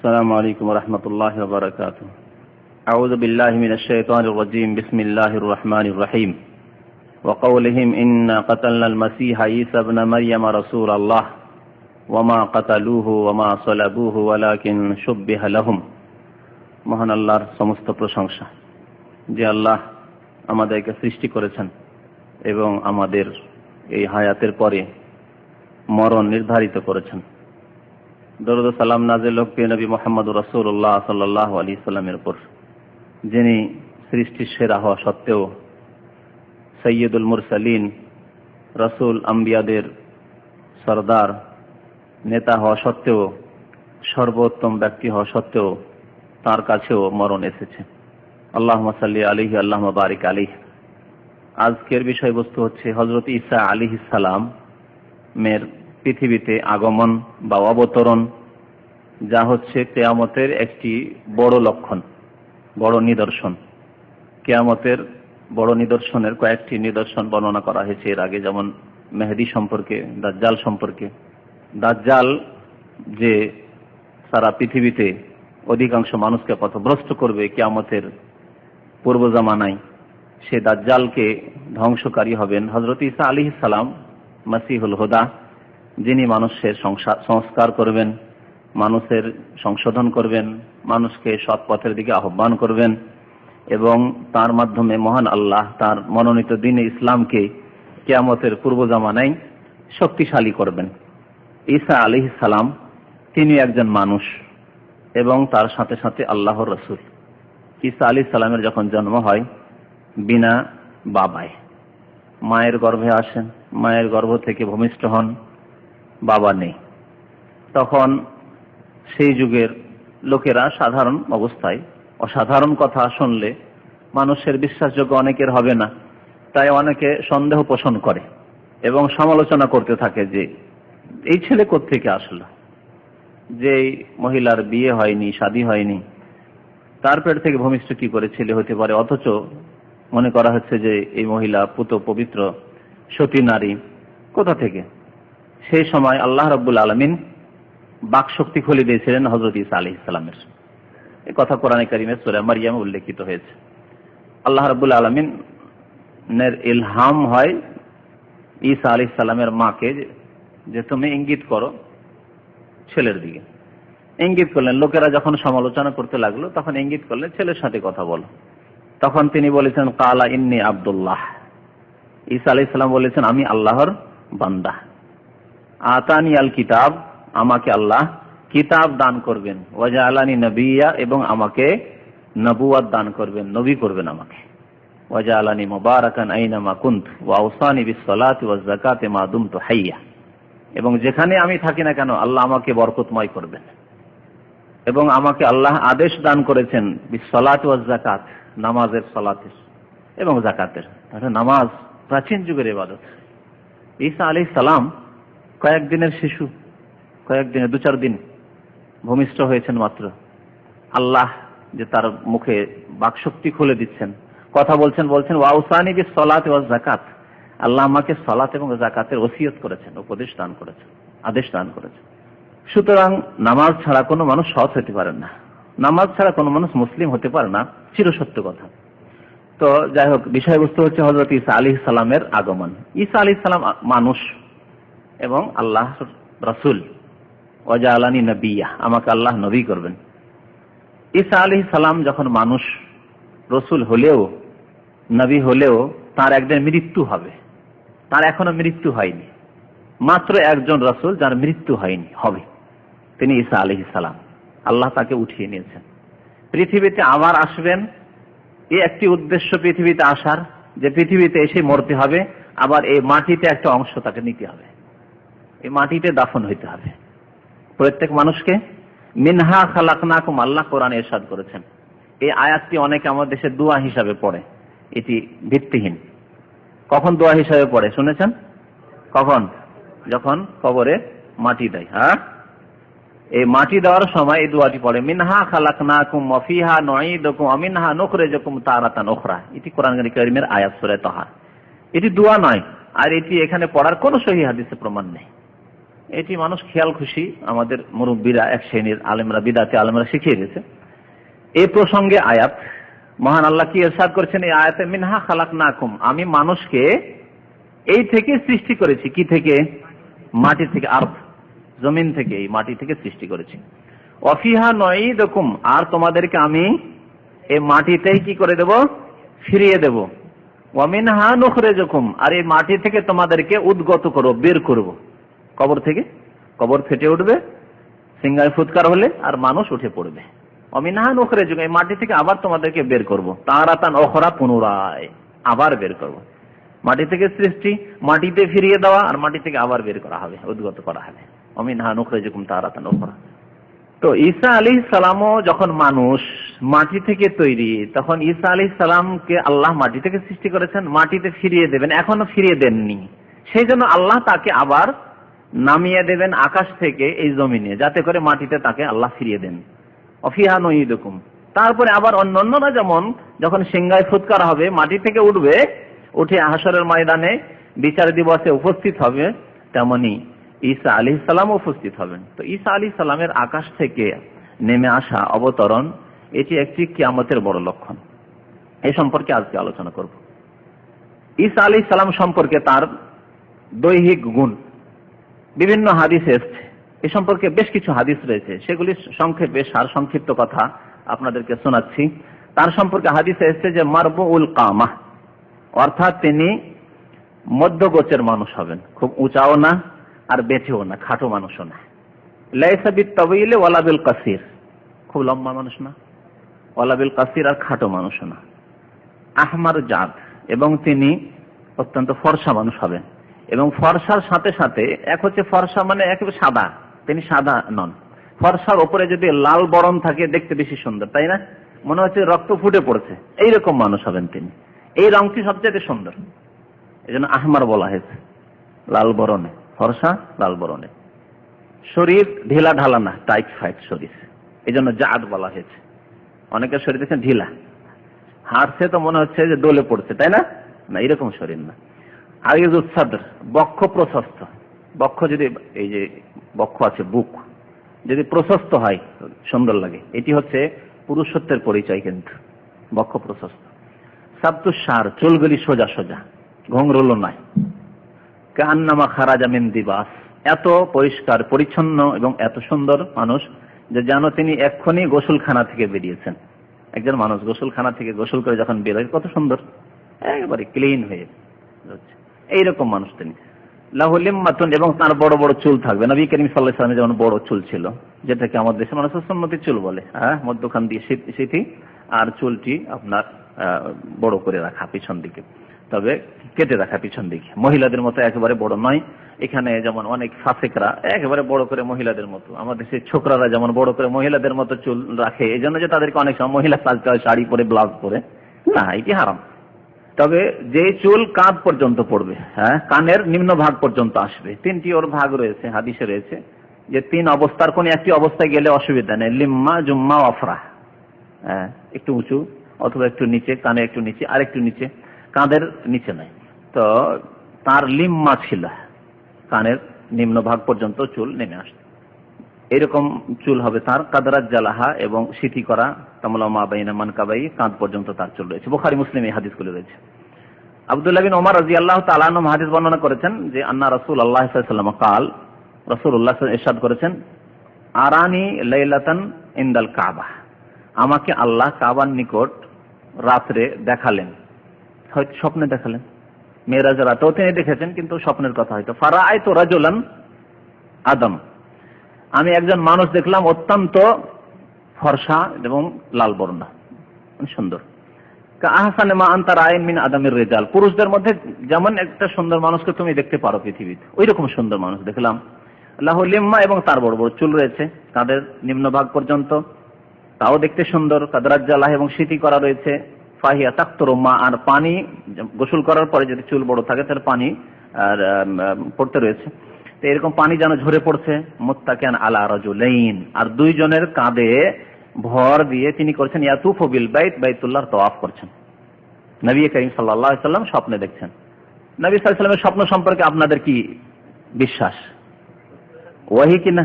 السلام عليكم ورحمة الله وبركاته. أعوذ بالله من الشيطان الرجيم. بسم الله الرحمن الرحيم. وقولهم إنا قتلنا المسيح عيسى ابن مريم رسول الله وما قتلوه وما صلبوه ولكن شبه لهم. মহান আল্লাহর সমস্ত প্রশংসা, যে আল্লাহ আমাদেরকে সৃষ্টি করেছেন এবং আমাদের এই হায়াতের পরে মরণ নির্ধারিত করেছেন। দরুদ ও সালাম নাযিল হোক প্রিয় নবী মুহাম্মদুর রাসূলুল্লাহ সাল্লাল্লাহু আলাইহি সাল্লামের উপর, যিনি সৃষ্টির সেরা হওয়া সত্ত্বেও সৈয়দুল মুরসালিন, রাসূল আম্বিয়াদের সরদার নেতা হওয়া সত্ত্বেও, সর্বোত্তম ব্যক্তি হওয়া সত্ত্বেও তার কাছেও মরণ এসেছে। আল্লাহুম্মা সাল্লি আলাইহি আল্লাহুম্মা বারিক আলাইহি। আজকের বিষয়বস্তু হচ্ছে হযরত ঈসা আলাইহিস সালাম এর পৃথিবীতে আগমন বা অবতরণ, যা হচ্ছে কিয়ামতের একটি বড় লক্ষণ, বড় নিদর্শন। কিয়ামতের বড় নিদর্শনের কয়েকটি নিদর্শন বর্ণনা করা হয়েছে এর আগে, যেমন মেহেদী সম্পর্কে, দাজ্জাল সম্পর্কে। দাজ্জাল যে সারা পৃথিবীতে অধিকাংশ মানুষকে পথভ্রষ্ট করবে কিয়ামতের পূর্ব জামানায়, সে দাজ্জালকে ধ্বংসকারী হবেন হযরত ঈসা আলাইহিস সালাম, মাসিহুল হুদা, যিনি মানুষের সংস্কার করবেন, মানুষের সংশোধন করবেন, মানুষকে সৎ পথের দিকে আহ্বান করবেন এবং তার মাধ্যমে মহান আল্লাহ তার মনোনীত দ্বীন ইসলামকে কিয়ামতের পূর্ব জামানায় শক্তিশালী করবেন। ঈসা আলাইহিস সালাম তিনি একজন মানুষ এবং তার সাথে সাথে আল্লাহর রাসূল। ঈসা আলাইহিস সালামের যখন জন্ম হয় বিনা বাবায়, মায়ের গর্ভে আসেন, মায়ের গর্ভ থেকে ভূমিষ্ঠ হন, বাবা নেই। তখন সেই যুগের লোকেরা সাধারণ অবস্থায় অসাধারণ কথা শুনলে মানুষের বিশ্বাসযোগ্য অনেকের হবে না, তাই অনেকে সন্দেহ পোষণ করে এবং সমালোচনা করতে থাকে যে এই ছেলে কোত্থেকে আসলো, যে মহিলার বিয়ে হয়নি, শাদী হয়নি, তার পেট থেকে ভূমিষ্ঠ কি করে ছেলে হতে পারে? অথচ মনে করা হচ্ছে যে এই মহিলা পুত পবিত্র সতী নারী, কোথা থেকে? সেই সময় আল্লাহ রাব্বুল আলামিন বাকশক্তি খুলে দিয়েছিলেন হযরত ঈসা আলাইহিস সালামের। এই কথা কোরআনে কারীমের সূরা মারইয়ামে উল্লেখিত হয়েছে। আল্লাহ রাব্বুল আলামিনের ইলহাম হয় ঈসা আলাইহিস সালামের মাকে যে তুমি ইঙ্গিত করো ছেলের দিকে। ইঙ্গিত করলেন, লোকেরা যখন সমালোচনা করতে লাগলো তখন ইঙ্গিত করলেন ছেলের সাথে কথা বলো। তখন তিনি বলেছেন কালা ইন্নী আব্দুল্লাহ। ঈসা আলাইহিস সালাম বলেছেন আমি আল্লাহর বান্দা। আতানি আল কিতাব, আমাকে আল্লাহ কিতাব দান করবেন। ওয়াজআলানি নবিয়্যা, এবং আমাকে নবুয়ত দান করবেন, নবী করবেন আমাকে। ওয়াজআলানি মুবারাকান আইনামা কুনতু ওয়া আওসানি বিস সালাতি ওয়াজ যাকাতি মা দুমতু হাইয়্যা, এবং যেখানে আমি থাকি না কেন আল্লাহ আমাকে বরকতময় করবেন। এবং আমাকে আল্লাহ আদেশ দান করেছেন বিস সালাতি ওয়াজ যাকাত, নামাজের, সালাতের এবং যাকাতের। তাহলে নামাজ প্রাচীন যুগের ইবাদত। ঈসা আলাইহিস সালাম কয়েকদিনের শিশু, কয়েকদিনে 2-4 দিন ভূমিষ্ঠ হয়েছেন মাত্র। আল্লাহ যে তার মুখে বাকশক্তি খুলে দিচ্ছেন, কথা বলছেন ওয়াউসানি বিস সালাতি ওয়াজ যাকাত, আল্লাহ আমাকে সালাত এবং যাকাতের ওসিয়ত করেছেন, উপদেশ দান করেছেন, আদেশ দান করেছেন। সুতরাং নামাজ ছাড়া কোনো মানুষ সৎ হতে পারে না, নামাজ ছাড়া কোনো মানুষ মুসলিম হতে পারে না, চিরসত্য কথা। তো যাই হোক, বিষয়বস্তু হচ্ছে হযরত ঈসা আলাইহিস সালামের আগমন। ঈসা আলাইহিস সালাম মানুষ এবং আল্লাহ রাসূল। ওয়াজআলানি নবিয়্যা, আমাকে আল্লাহ নবী করবেন। ঈসা আলাইহিস সালাম যখন মানুষ, রাসূল হলেও, নবী হলেও তার একদিন মৃত্যু হবে। তার এখনো মৃত্যু হয়নি, মাত্র একজন রাসূল যার মৃত্যু হয়নি, হবে, তিনি ঈসা আলাইহিস সালাম। আল্লাহ তাকে উঠিয়ে নিয়েছেন, পৃথিবীতে আবার আসবেন। এই একটি উদ্দেশ্য পৃথিবীতে আসার, যে পৃথিবীতে এসে মরতে হবে, আবার এই মাটিতে একটা অংশ তাকে নিতে হবে, এই মাটিতে দাফন হইতে হবে প্রত্যেক মানুষকে। মিনহা খালাকনাকুম, আল্লাহ কোরআনে ইরশাদ করেছেন। এই আয়াতটি অনেকে আমাদের দেশে দোয়া হিসাবে পড়ে, এটি ভিত্তিহীন। কখন দোয়া হিসাবে পড়ে শুনেছেন? কখন? যখন কবরে মাটি দেয়। হ্যাঁ, এই মাটি দেওয়ার সময় এই দোয়াটি পড়ে, মিনহা খালাকনাকুম ওয়া ফিহা নুঈদুকুম ওয়া মিনহা নুখরিজুকুম তারাতান উখরা। এটি কোরআন কারীমের আয়াত সূরা তাহা। এটি দোয়া নয়, আর এটি এখানে পড়ার কোনো সহিহ হাদিসে প্রমাণ নেই। এটি মানুষ খেয়াল খুশি, আমাদের মুরব্বীরা এক শ্রেণীর আলেমরা, বিদাতি আলেমরা শিখিয়ে দিয়েছে। এই প্রসঙ্গে আয়াত, মহান আল্লাহ কি ইরশাদ করেছেন এই আয়াতে, মিনহা খালাকনাকুম, আমি মানুষকে এই থেকে সৃষ্টি করেছি। কি থেকে? মাটি থেকে, আরদ, জমিন থেকে, এই মাটি থেকে সৃষ্টি করেছি। ওয়াফিহা নুঈদুকুম, আর তোমাদেরকে আমি এই মাটিতেই কি করে দেব? ফিরিয়ে দেব। ওয়া মিনহা নুখরিজুকুম, আর এই মাটি থেকে তোমাদেরকে উদ্গত করব, বের করব। কবর থেকে, কবর ফেটে উঠবে সিংহায় ফুৎকার হলে, আর মানুষ উঠে পড়বে। ওয়া মিনহা নুখরিজুকুম, এই মাটি থেকে আবার তোমাদেরকে বের করব, তারাতান উখরা, পুনরায় আবার বের করব। মাটি থেকে সৃষ্টি, মাটিতে ফিরিয়ে দেওয়া, আর মাটি থেকে আবার বের করা হবে, উদ্গত করা হবে। ওয়া মিনহা নুখরিজুকুম তারাতান উখরা। তো ঈসা আলাইহিস সালামও যখন মানুষ, মাটি থেকে তৈরি, তখন ঈসা আলাইহিস সালামকে আল্লাহ মাটি থেকে সৃষ্টি করেছেন, মাটিতে ফিরিয়ে দেবেন, এখনো ফিরিয়ে দেননি। সেই জন্য আল্লাহ তাকে আবার নামিয়ে দেবেন আকাশ থেকে এই জমিনে, যাতে করে মাটিতে তাকে আল্লাহ ফিরিয়ে দেন। ওয়াফিহা নুঈদুকুম, তারপরে আবার অন্যান্যরা যেমন যখন সিংহায় ফুৎকার হবে মাটি থেকে উঠবে, উঠে হাশরের ময়দানে বিচার দিবসে উপস্থিত হবে, তেমনি ঈসা আলাইহিস সালাম উপস্থিত হবেন। তো ঈসা আলাইহিস সালামের আকাশ থেকে নেমে আসা, অবতরণ, এটি একটি কিয়ামতের বড় লক্ষণ। এই সম্পর্কে আজকে আলোচনা করব। ঈসা আলাইহিস সালাম সম্পর্কে তার দৈহিক গুণ বিভিন্ন হাদিসে এসেছে। এ সম্পর্কে বেশ কিছু হাদিস রয়েছে, সেগুলি সংক্ষেপে সার সংক্ষিপ্ত কথা আপনাদেরকে শোনাচ্ছি। তার সম্পর্কে হাদিসে এসেছে যে মারবুউল কামা, অর্থাৎ তিনি মধ্যগোছের মানুষ হবেন, খুব উঁচাও না আর বেঁচেও না, খাটো মানুষও না। লাইসা বিত-তাওয়িল ওয়ালা বিল কাসির, খুব লম্বা মানুষ না, ওয়ালা বিল কাসির, আর খাটো মানুষও না। আহমার জাত, এবং তিনি অত্যন্ত ফর্সা মানুষ হবেন। এবং ফর্সার সাথে সাথে, এক হচ্ছে ফর্সা মানে একেবারে সাদা, তিনি সাদা নন। ফর্সার উপরে যদি লাল বরণ থাকে দেখতে বেশি সুন্দর, তাই না? মনে হচ্ছে রক্ত ফুটে পড়ছে, এইরকম মানুষ হবেন তিনি। এই রংটি সবচেয়ে সুন্দর, এই জন্য আহমার বলা হয়েছে, লাল বরণে, ফর্সা লাল বরণে। শরীর ঢিলা ঢালা না, টাইট ফাইট শরীর, এই জন্য জাত বলা হয়েছে। অনেকের শরীর দেখছেন ঢিলা, হাঁটছে তো মনে হচ্ছে যে দোলে পড়ছে, তাই না? না, এরকম শরীর না। আরিজুস সাদর, বক্ষ প্রশস্ত। বক্ষ যদি, এই যে বক্ষ আছে, বুক যদি প্রশস্ত হয় সুন্দর লাগে, এটি হচ্ছে পুরুষত্বের পরিচয়, কিন্তু বক্ষ প্রশস্ত। সাবতুস সার, চুলগুলি সোজা সোজা, ঘোংরোলো নাই। কান্নামা খারাজা মিন দিবাস, এত পরিষ্কার পরিচ্ছন্ন এবং এত সুন্দর মানুষ যে যেন তিনি এক্ষুনি গোসলখানা থেকে বেরিয়েছেন। একজন মানুষ গোসলখানা থেকে গোসল করে যখন বের হয় কত সুন্দর, একেবারে ক্লিন হয়ে যাচ্ছে, এইরকম মানুষ তিনি। লাহু লিম্মাতুন, এবং তার বড় বড় চুল থাকবে। নবী করিম সাল্লাল্লাহু আলাইহি ওয়াসাল্লামের যেমন বড় চুল ছিল, যেটাকে আমাদের দেশে মানুষ সুন্নতি চুল বলে, হ্যাঁ, মধ্যখান দিয়ে সিথি, আর চুলটি আপনার বড় করে রাখা পিছন দিকে, তবে কেটে রাখা পিছন দিকে, মহিলাদের মতো একেবারে বড় নয়। এখানে যেমন অনেক ফাসেকরা একেবারে বড় করে মহিলাদের মতো, আমাদের সেই ছোকরারা যেমন বড় করে মহিলাদের মতো চুল রাখে, এই জন্য যে তাদেরকে অনেক সময় মহিলা সাজতে হয় শাড়ি পরে, ব্লাউজ পরে, না, এটি হারাম। তবে যে চুল কাঁধ পর্যন্ত পড়বে, হ্যাঁ, কানের নিম্ন ভাগ পর্যন্ত আসবে, তিনটি ওর ভাগ রয়েছে, হাদিসে রয়েছে যে তিন অবস্থার কোন একটি অবস্থায় গেলে অসুবিধা নেই, লিম্মা, জুম্মা, আফরা, হ্যাঁ, একটু উঁচু অথবা একটু নিচে, কানে একটু নিচে আর একটু নিচে, কাঁধের নিচে নাই। তো তার লিম্মা ছিল, কানের নিম্ন ভাগ পর্যন্ত চুল নেমে আসবে, এরকম চুল হবে তার। কাদরাত জালাহা, এবং সিথি করা, তামলামা বাইনা মানকাবাই, কাঁধ পর্যন্ত তার চুল রয়েছে। বুখারী মুসলিম এই হাদিসগুলো রয়েছে। আব্দুল্লাহ বিন ওমর রাদিয়াল্লাহু তাআলা আনহু হাদিস বর্ণনা করেছেন যে আন্না রাসূলুল্লাহ সাল্লাল্লাহু আলাইহি ওয়াসাল্লাম কাল, রাসূলুল্লাহ ইরশাদ করেছেন, আরানি লাইলাতান ইনদাল কাবা, আমাকে আল্লাহ কাবার নিকট রাত্রে দেখালেন, হয়তো স্বপ্নে দেখালেন, মেরাজের রাতেও তিনি দেখেছেন, কিন্তু স্বপ্নের কথা হয়তো। ফারাআইতু রাজুলান আদম, আমি একজন মানুষ দেখলাম অত্যন্ত ফর্সা এবং লাল বর্ণ, সুন্দর। আহসানে মা আনতা রাআইন মিন আদামির রিজাল, পুরুষদের মধ্যে যেমন একটা সুন্দর মানুষকে তুমি দেখতে পারো পৃথিবীতে, ওই রকম সুন্দর মানুষ দেখলাম। লাহু লিম্মা, এবং তার বড় বড় চুল রয়েছে তাদের নিম্নভাগ পর্যন্ত, তাও দেখতে সুন্দর। কাদরাত জালাহ, এবং সিথি করা রয়েছে। ফাহিয়া তাকতুরু মা, আর পানি গোসল করার পরে যদি চুল বড় থাকে তার পানি আর পড়তে রয়েছে, তো এরকম পানি যেন ঝরে পড়ছে। মুত্তাকিয়ান আলা রাজুলাইন, আর দুইজনের কাঁধে ভর দিয়ে তিনি করছেন ইয়াতুফু বিল বাইত, বাইতুল্লাহর তাওয়াফ করছেন। নবী করিম সাল্লাল্লাহু আলাইহি ওয়াসাল্লাম স্বপ্নে দেখছেন। নবী সাল্লাল্লাহু আলাইহি ওয়াসাল্লামের স্বপ্ন সম্পর্কে আপনাদের কি বিশ্বাস? ওয়াহি কিনা?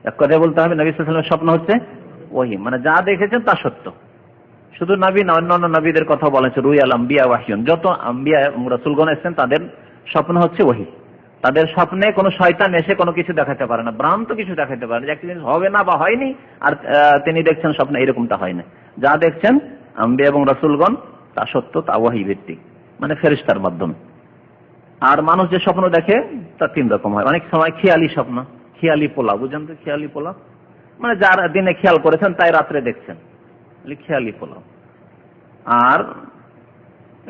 এক কথায় বলতে হবে নবী সাল্লাল্লাহু আলাইহি ওয়াসাল্লামের স্বপ্ন হচ্ছে ওয়াহি, মানে যা দেখেছেন তা সত্য। শুধু নবী না, অন্যান্য নবীদের কথা বলেছে, রুই আল আম্বিয়া ওয়াহিয়ুন, যত আম্বিয়া রাসূলগণ এসেছেন তাদের স্বপ্ন হচ্ছে ওয়াহি। তাদের স্বপ্নে কোনো শয়তান এসে কোনো কিছু দেখাতে পারে না, ভ্রান্ত কিছু দেখাতে পারে না, যে একটা জিনিস হবে না বা হয়নি আর তিনি দেখছেন স্বপ্নে, এরকমটা হয় না। যা দেখছেন আম্বিয়া এবং রাসূলগণ তা সত্য, তা ওয়াহি ভিত্তিক, মানে ফেরেশতার মাধ্যমে। আর মানুষ যে স্বপ্ন দেখে তা তিন রকম হয়। অনেক সময় খেয়ালি স্বপ্ন, খেয়ালি পোলা, বুঝেন তো খেয়ালি পোলা, মানে যার দিনে খেয়াল করেছেন তাই রাত্রে দেখছেন, খেয়ালি পোলা। আর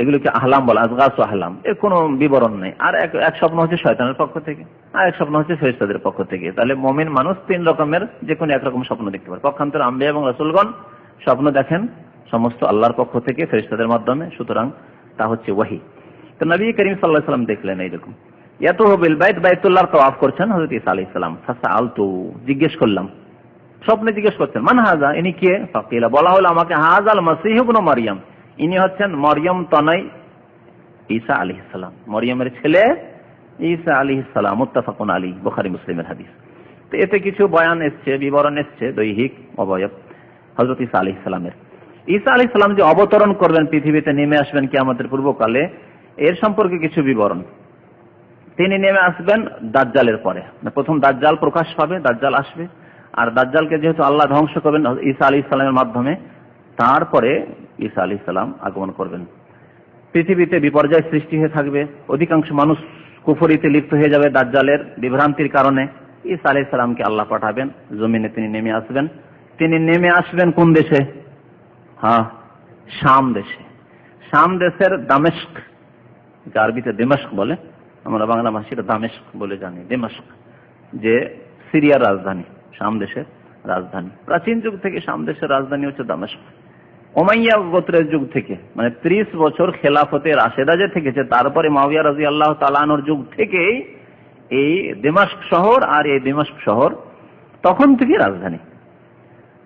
এগুলোকে আহলাম বলা, আজগাস আহলাম, এর কোনো বিবরণ নেই। আর এক স্বপ্ন হচ্ছে শয়তানের পক্ষ থেকে, আর এক স্বপ্ন হচ্ছে ফেরেশতাদের পক্ষ থেকে। তাহলে মুমিন মানুষ তিন রকমের যে কোনো একরকম স্বপ্ন দেখতে পারে। পক্ষান্তরে আম্বিয়া এবং রাসূলগণ স্বপ্ন দেখেন সমস্ত আল্লাহর পক্ষ থেকে ফেরেশতাদের মাধ্যমে, সুতরাং তা হচ্ছে ওয়াহি। তো নবী করিম সাল্লাল্লাহু আলাইহি ওয়াসাল্লাম দেখলেন এইরকম ইয়াতুহু বিল বাইত, বাইতুল্লাহর তাওয়াফ করছেন হযরত ঈসা আলাইহিস সালাম। ফাসআলতু, জিজ্ঞেস করলাম, স্বপ্নে জিজ্ঞেস করছেন, মান হাযা, ইনি কে? ফাকিলা, বলা হলো আমাকে, হাযাল মাসীহ ইবনে মারইয়াম, ইনি হচ্ছেন মরিয়ম তনয় ঈসা আলাইহিস সালাম, মরিয়মের ছেলে ঈসা আলাইহিস সালাম। মুত্তাফাকুন আলাইহি, বুখারী মুসলিমের হাদিস। তো এতে কিছু বয়ান এসছে, বিবরণ এসছে দৈহিক অবয়ব হযরত ঈসা আলাইহিস সালামের। ঈসা আলাইহিস সালাম যে অবতরণ করবেন, পৃথিবীতে নেমে আসবেন কিয়ামতের পূর্বকালে, এর সম্পর্কে কিছু বিবরণ। তিনি নেমে আসবেন দাজ্জালের পরে, প্রথম দাজ্জাল প্রকাশ পাবে, দাজ্জাল আসবে, আর দাজ্জালকে যেহেতু আল্লাহ ধ্বংস করবেন ঈসা আলাইহিস সালামের মাধ্যমে, তারপরে ঈসা আলাইহিস সালাম আগমন করবেন। পৃথিবীতে বিপর্যয় সৃষ্টি হয়ে থাকবে, অধিকাংশ মানুষ কুফরিতে লিপ্ত হয়ে যাবে দাজ্জালের বিভ্রান্তির কারণে। ঈসা আলাইহিস সালামকে আল্লাহ পাঠাবেন, জমিনে তিনি নেমে আসবেন। তিনি নেমে আসবেন কোন দেশে? শাম দেশে। শাম দেশের দামেস্ক, আরবিতে দিমাশক বলে, আমরা বাংলা ভাষায় দামেস্ক বলে জানি। দিমাশক যে সিরিয়ার রাজধানী, শাম দেশের রাজধানী। প্রাচীন যুগ থেকে শাম দেশের রাজধানী হচ্ছে দামেস্ক। উমাইয়া গোত্রের যুগ থেকে, মানে 30 বছর খেলাফতে রাশেদা যে থেকেছে, তারপরে মুআবিয়া রাদিয়াল্লাহু তাআলা আনহুর যুগ থেকেই এই দিমাশক শহর, আর এই দিমাশক শহর তখন থেকে রাজধানী।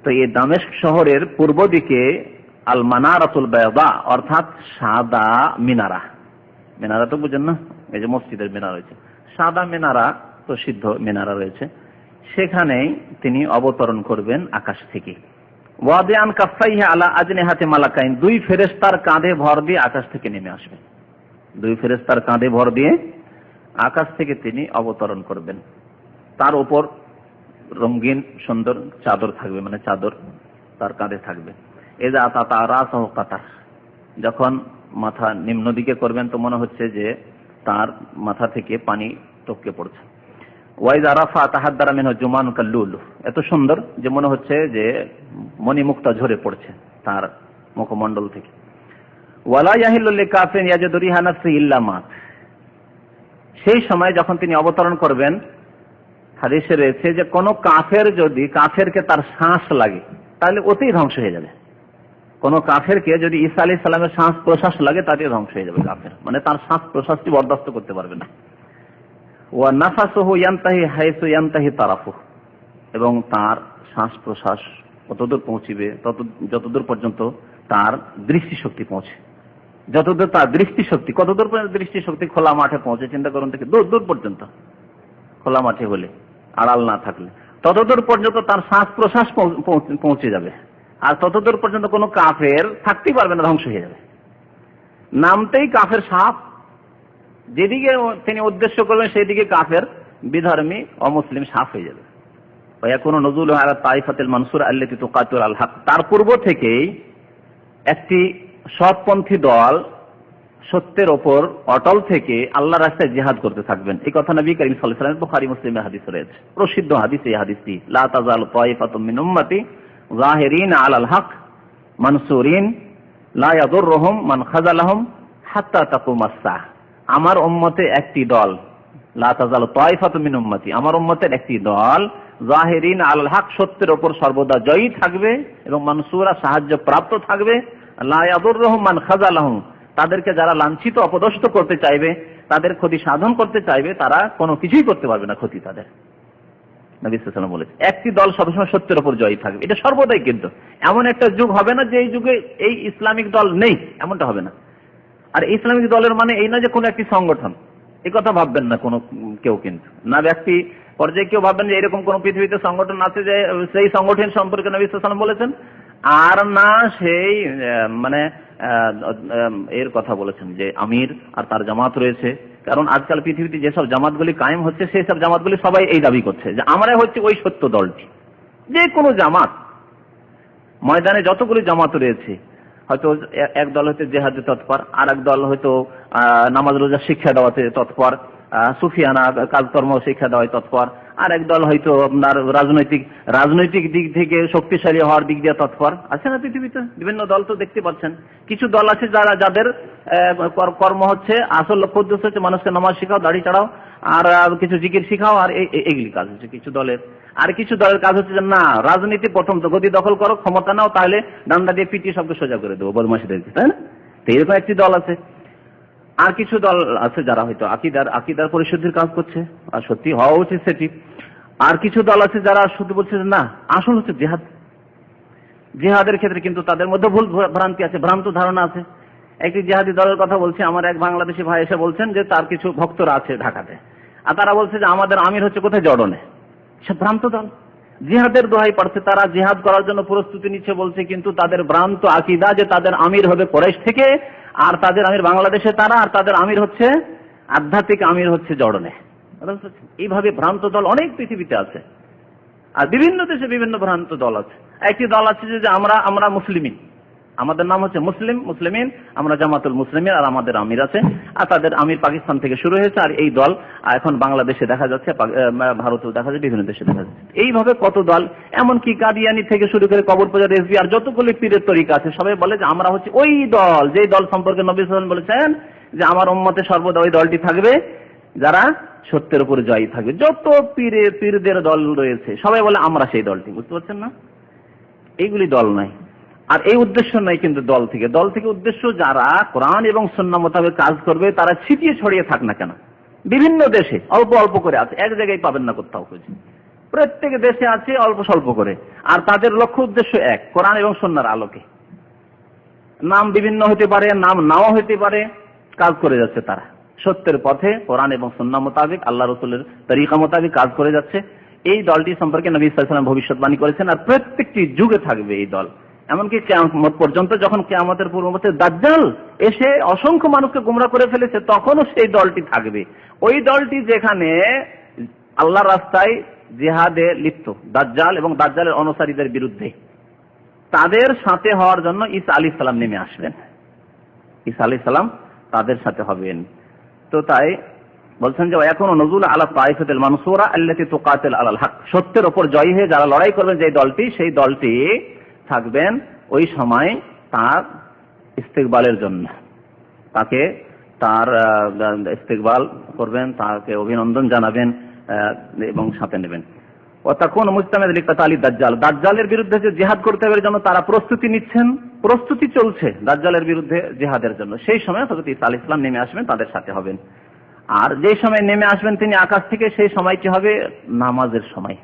তো এই দামেস্ক শহরের পূর্ব দিকে আল মানারাতুল বায়দা, অর্থাৎ সাদা মিনারা। মিনারা তো বুঝেন না, এই যে মসজিদের মিনারা রয়েছে, সাদা মিনারা, প্রসিদ্ধ মিনারা রয়েছে, সেখানেই তিনি অবতরণ করবেন আকাশ থেকে। ওয়াদিআন কাফাইহি আলা আজনিহাতি মালাকাইন, দুই ফেরেশতার কাঁধে ভর দিয়ে আকাশ থেকে নেমে আসবেন। দুই ফেরেশতার কাঁধে ভর দিয়ে আকাশ থেকে তিনি অবতরণ করবেন। তার উপর রঙিন সুন্দর চাদর থাকবে, মানে চাদর তার কাঁধে থাকবে। এযা আতা রাসাহু কাতার, যখন মাথা নিম্ন দিকে করবেন তো মনে হচ্ছে যে তার মাথা থেকে পানি টপকে পড়ছে। ওয়াইযা রাফা তাহাদ্দারা মিনহু জুমান কাল্লুল, এত সুন্দর যে মনে হচ্ছে যে মণিমুক্তা ঝরে পড়ছে তার মুখমণ্ডল থেকে। ওয়ালা ইয়াহিল্লু লিকাফিরিন ইয়াজিদু রিহা নাফসিহি ইল্লা মাত, সেই সময় যখন তিনি অবতরণ করবেন, হাদিসে রয়েছে যে কোন কাফের যদি, কাফেরকে তার শ্বাস লাগে তাহলে ওতেই ধ্বংস হয়ে যাবে। কোন কাফেরকে যদি ঈসা আলাইহিস সালামের শ্বাস প্রশ্বাস লাগে তাতেই ধ্বংস হয়ে যাবে কাফের, মানে তার শ্বাস প্রশ্বাসটি বরদাস্ত করতে পারবে না। ওয়া নাফাসুহু ইয়ানতাহি হাইসু ইয়ানতাহি তারাফুহু, এবং তার শ্বাস প্রশ্বাস কতদূর পৌঁছিবে, যতদূর পর্যন্ত তার দৃষ্টিশক্তি পৌঁছে। যতদূর তার দৃষ্টিশক্তি, কতদূর পর্যন্ত দৃষ্টিশক্তি? খোলা মাঠে পৌঁছে, চিন্তা করুন, থেকে দূর দূর পর্যন্ত, খোলা মাঠে হলে, আড়াল না থাকলে, ততদূর পর্যন্ত তার শ্বাস প্রশ্বাস পৌঁছে যাবে। আর ততদূর পর্যন্ত কোনো কাফের থাকতেই পারবে না, ধ্বংস হয়ে যাবে। নামতেই কাফের সাপ, যেদিকে তিনি উদ্দেশ্য করবেন সেই দিকে কাফের বিধর্মী অমুসলিম সাপ হয়ে যাবে। ওয়ায়াকুনু নুজুলু আলা তাইফাতিল মানসুরা আল্লাতী তুকাতিলু আল হক, তার পূর্ব থেকেই একটি সৎপন্থী দল সত্যের ওপর অটল থেকে আল্লাহর রাস্তায় জিহাদ করতে থাকবেন। এই কথা নবী করিম সাল্লাল্লাহু আলাইহি ওয়াসাল্লাম বুখারী মুসলিমের হাদিসে রয়েছে, প্রসিদ্ধ হাদিস। এই হাদিসটি, লা তাযালু তাইফাতুম মিন উম্মতি যাহিরিন আলাল হক মানসুরিন লা ইয়াদুররুহুম মান খাযালাহুম হাত্তা তাকুমাস সাহ, আমার উম্মতে একটি দল, লা তাযালু তাইফাতুম মিন উম্মতি, আমার উম্মতের একটি দল, যাহিরিন আলাল হক, সত্যের ওপর সর্বদা জয়ী থাকবে এবং মানসুরা, সাহায্য প্রাপ্ত থাকবে, লা ইয়াদুররুহুম মান খাযালাহুম, তাদেরকে যারা লাঞ্ছিত অপদস্থ করতে চাইবে, তাদের ক্ষতি সাধন করতে চাইবে, তারা কোনো কিছুই করতে পারবে না ক্ষতি তাদের। নবী সাল্লাল্লাহু আলাইহি ওয়াসাল্লাম বলেছেন একটি দল সবসময় সত্যের উপর জয়ী থাকবে, এটা সর্বদাই। কিন্তু এমন একটা যুগ হবে না যে এই যুগে এই ইসলামিক দল নেই, এমনটা হবে না। আর ইসলামিক দলের মানে এই না যে কোনো একটি সংগঠন, এই কথা ভাববেন না কেউ, কিন্তু না ব্যক্তি পর্যায়ে কেউ ভাববেন যে এরকম কোন পৃথিবীতে সংগঠন আছে যে সেই সংগঠন সম্পর্কে নবী সাল্লাল্লাহু আলাইহি ওয়াসাল্লাম বলেছেন, আর না সেই এর কথা বলেছেন যে আমির আর তার জামাত রয়েছে। কারণ আজকাল পৃথিবীতে যেসব জামাতগুলি কায়েম হচ্ছে সেই সব জামাতগুলি সবাই এই দাবি করছে যে আমরা হচ্ছে ওই সত্য দলটি। যে কোনো জামাত, ময়দানে যতগুলি জামাত রয়েছে, হয়তো এক দল হয়তো জেহাদে তৎপর, আর এক দল হয়তো নামাজ রোজা শিক্ষা দেওয়াতে তৎপর, সুফিয়ানা কাজকর্ম শিক্ষা দেওয়ায় তৎপর, আর এক দল হয়তো আপনার রাজনৈতিক দিক থেকে শক্তিশালী হওয়ার দিক দিয়ে তৎপর আছে না পৃথিবীতে। বিভিন্ন দল তো দেখতে পাচ্ছেন। কিছু দল আছে যাদের কর্ম হচ্ছে, আসল লক্ষ্য উদ্দেশ্য হচ্ছে মানুষকে নামাজ শিখাও, দাড়ি চাড়াও, আর কিছু জিকির শিখাও, আর এইগুলি কাজ হচ্ছে কিছু দলের। আর কিছু দলের কাজ হচ্ছে যে না, রাজনীতি প্রথম তো গদি দখল করো, ক্ষমতা নাও, তাহলে ডান্ডা দিয়ে পিটিয়ে সবকে সোজা করে দেবো বদমাশিদেরকে, তাই না? তো এরকম একটি দল আছে। আর কিছু দল আছে যারা হয়তো আকিদার পরিশুদ্ধির কাজ করছে, আর সত্যি হওয়া উচিত সেটি। আর কিছু দল আছে যারা শুধু বলছে না, আসল হচ্ছে জিহাদের ক্ষেত্রে কিন্তু তাদের মধ্যে ভুল ভ্রান্তি আছে, ভ্রান্ত ধারণা আছে। একটি জিহাদি দলের কথা বলছি, আমার এক বাংলাদেশি ভাই এসে বলছেন যে তার কিছু ভক্তরা আছে ঢাকাতে, আর তারা বলছে যে আমাদের আমির হচ্ছে কোথায়, জর্ডনে। সে ভ্রান্ত দল, জিহাদের দোহাই পড়ছে, তারা জিহাদ করার জন্য প্রস্তুতি নিচ্ছে বলছে, কিন্তু তাদের ভ্রান্ত আকীদা যে তাদের আমির হবে কুরাইশ থেকে, আর তাদের আমির বাংলাদেশে তারা, আর তাদের আমির হচ্ছে আধ্যাত্মিক আমির হচ্ছে জর্ডনে। এইভাবে ভ্রান্ত দল অনেক পৃথিবীতে আছে, আর বিভিন্ন দেশে বিভিন্ন ভ্রান্ত দল আছে। একটি দল আছে যে আমরা মুসলিমিন, আমাদের নাম হচ্ছে মুসলিমিন, আমরা জামাতুল মুসলিমিন, আর আমাদের আমির আছে, আর তাদের আমির পাকিস্তান থেকে শুরু হয়েছে, আর এই দল এখন বাংলাদেশে দেখা যাচ্ছে, ভারতেও দেখা যাচ্ছে, বিভিন্ন দেশে দেখা যাচ্ছে। এইভাবে কত দল, এমনকি কাদিয়ানি থেকে শুরু করে কবর পূজার এসবি আর যতগুলি পীরের তরিকা আছে, সবাই বলে যে আমরা হচ্ছে ওই দল, যে দল সম্পর্কে নবী সাল্লাল্লাহু আলাইহি ওয়াসাল্লাম বলেছেন যে আমার উম্মতে সর্বদা ওই দলটি থাকবে যারা সত্যের উপরে জয়ী থাকবে। যত পীরদের দল রয়েছে সবাই বলে আমরা সেই দলটি। বুঝতে পারছেন না? এইগুলি দল নাই, আর এই উদ্দেশ্য নাই কিন্তু দল থেকে উদ্দেশ্য যারা কোরআন এবং সুন্নাহ মোতাবেক কাজ করবে, তারা ছিটিয়ে ছড়িয়ে থাক না কেন, বিভিন্ন দেশে অল্প অল্প করে আছে, এক জায়গায় পাবেন না কোথাও খুঁজে, প্রত্যেক দেশে আছে অল্প স্বল্প করে, আর তাদের লক্ষ্য উদ্দেশ্য এক, কোরআন এবং সুন্নাহর আলোকে। নাম বিভিন্ন হতে পারে, নাম নাও হতে পারে, কাজ করে যাচ্ছে তারা সত্যের পথে, কোরআন এবং সুন্নাহ মোতাবেক, আল্লাহ রাসূলের তরিকা মোতাবেক কাজ করে যাচ্ছে। এই দলটি সম্পর্কে নবী সাল্লাল্লাহু আলাইহি ওয়াসাল্লাম ভবিষ্যৎবাণী করেছেন, আর প্রত্যেকটি যুগে থাকবে এই দল, এমনকি কিয়ামত পর্যন্ত। যখন কিয়ামতের পূর্ববর্তী দাজ্জাল এসে অসংখ্য মানুষকে গোমরাহ করে ফেলেছে, তখনও সেই দলটি থাকবে। ওই দলটি যেখানে আল্লাহর রাস্তায় জিহাদে লিপ্ত, দাজ্জাল এবং দাজ্জালের অনুসারীদের বিরুদ্ধে, তাদের সাথে হওয়ার জন্য ঈসা আলাইহিস সালাম নেমে আসবেন। ঈসা আলাইহিস সালাম তাদের সাথে হবেন। তো তাই বলছেন যে এখনো নজুল আলা তাইফাতিল মানসুরা আল্লাতী তুকাতিল আলাল হক, সত্যের উপর জয়ী হয়ে যারা লড়াই করবেন যে দলটি, সেই দলটি থাকবেন ওই সময় তার ইস্তেকবালের জন্য, তাকে তার ইস্তেকবাল করবেন, তাকে অভিনন্দন জানাবেন এবং সাথে নেবেন। অতক্ষণ মুস্তামিদ লিকাতালি দাজ্জাল, দাজ্জালের বিরুদ্ধে যে জিহাদ করতে হবে জন্য তারা প্রস্তুতি নিচ্ছেন, প্রস্তুতি চলছে দাজ্জালের বিরুদ্ধে জিহাদের জন্য। সেই সময় হযরত ঈসা আলাইহিস সালাম নেমে আসবেন, তাদের সাথে হবেন। আর যে সময় নেমে আসবেন তিনি আকাশ থেকে, সেই সময়টি হবে নামাজের সময়।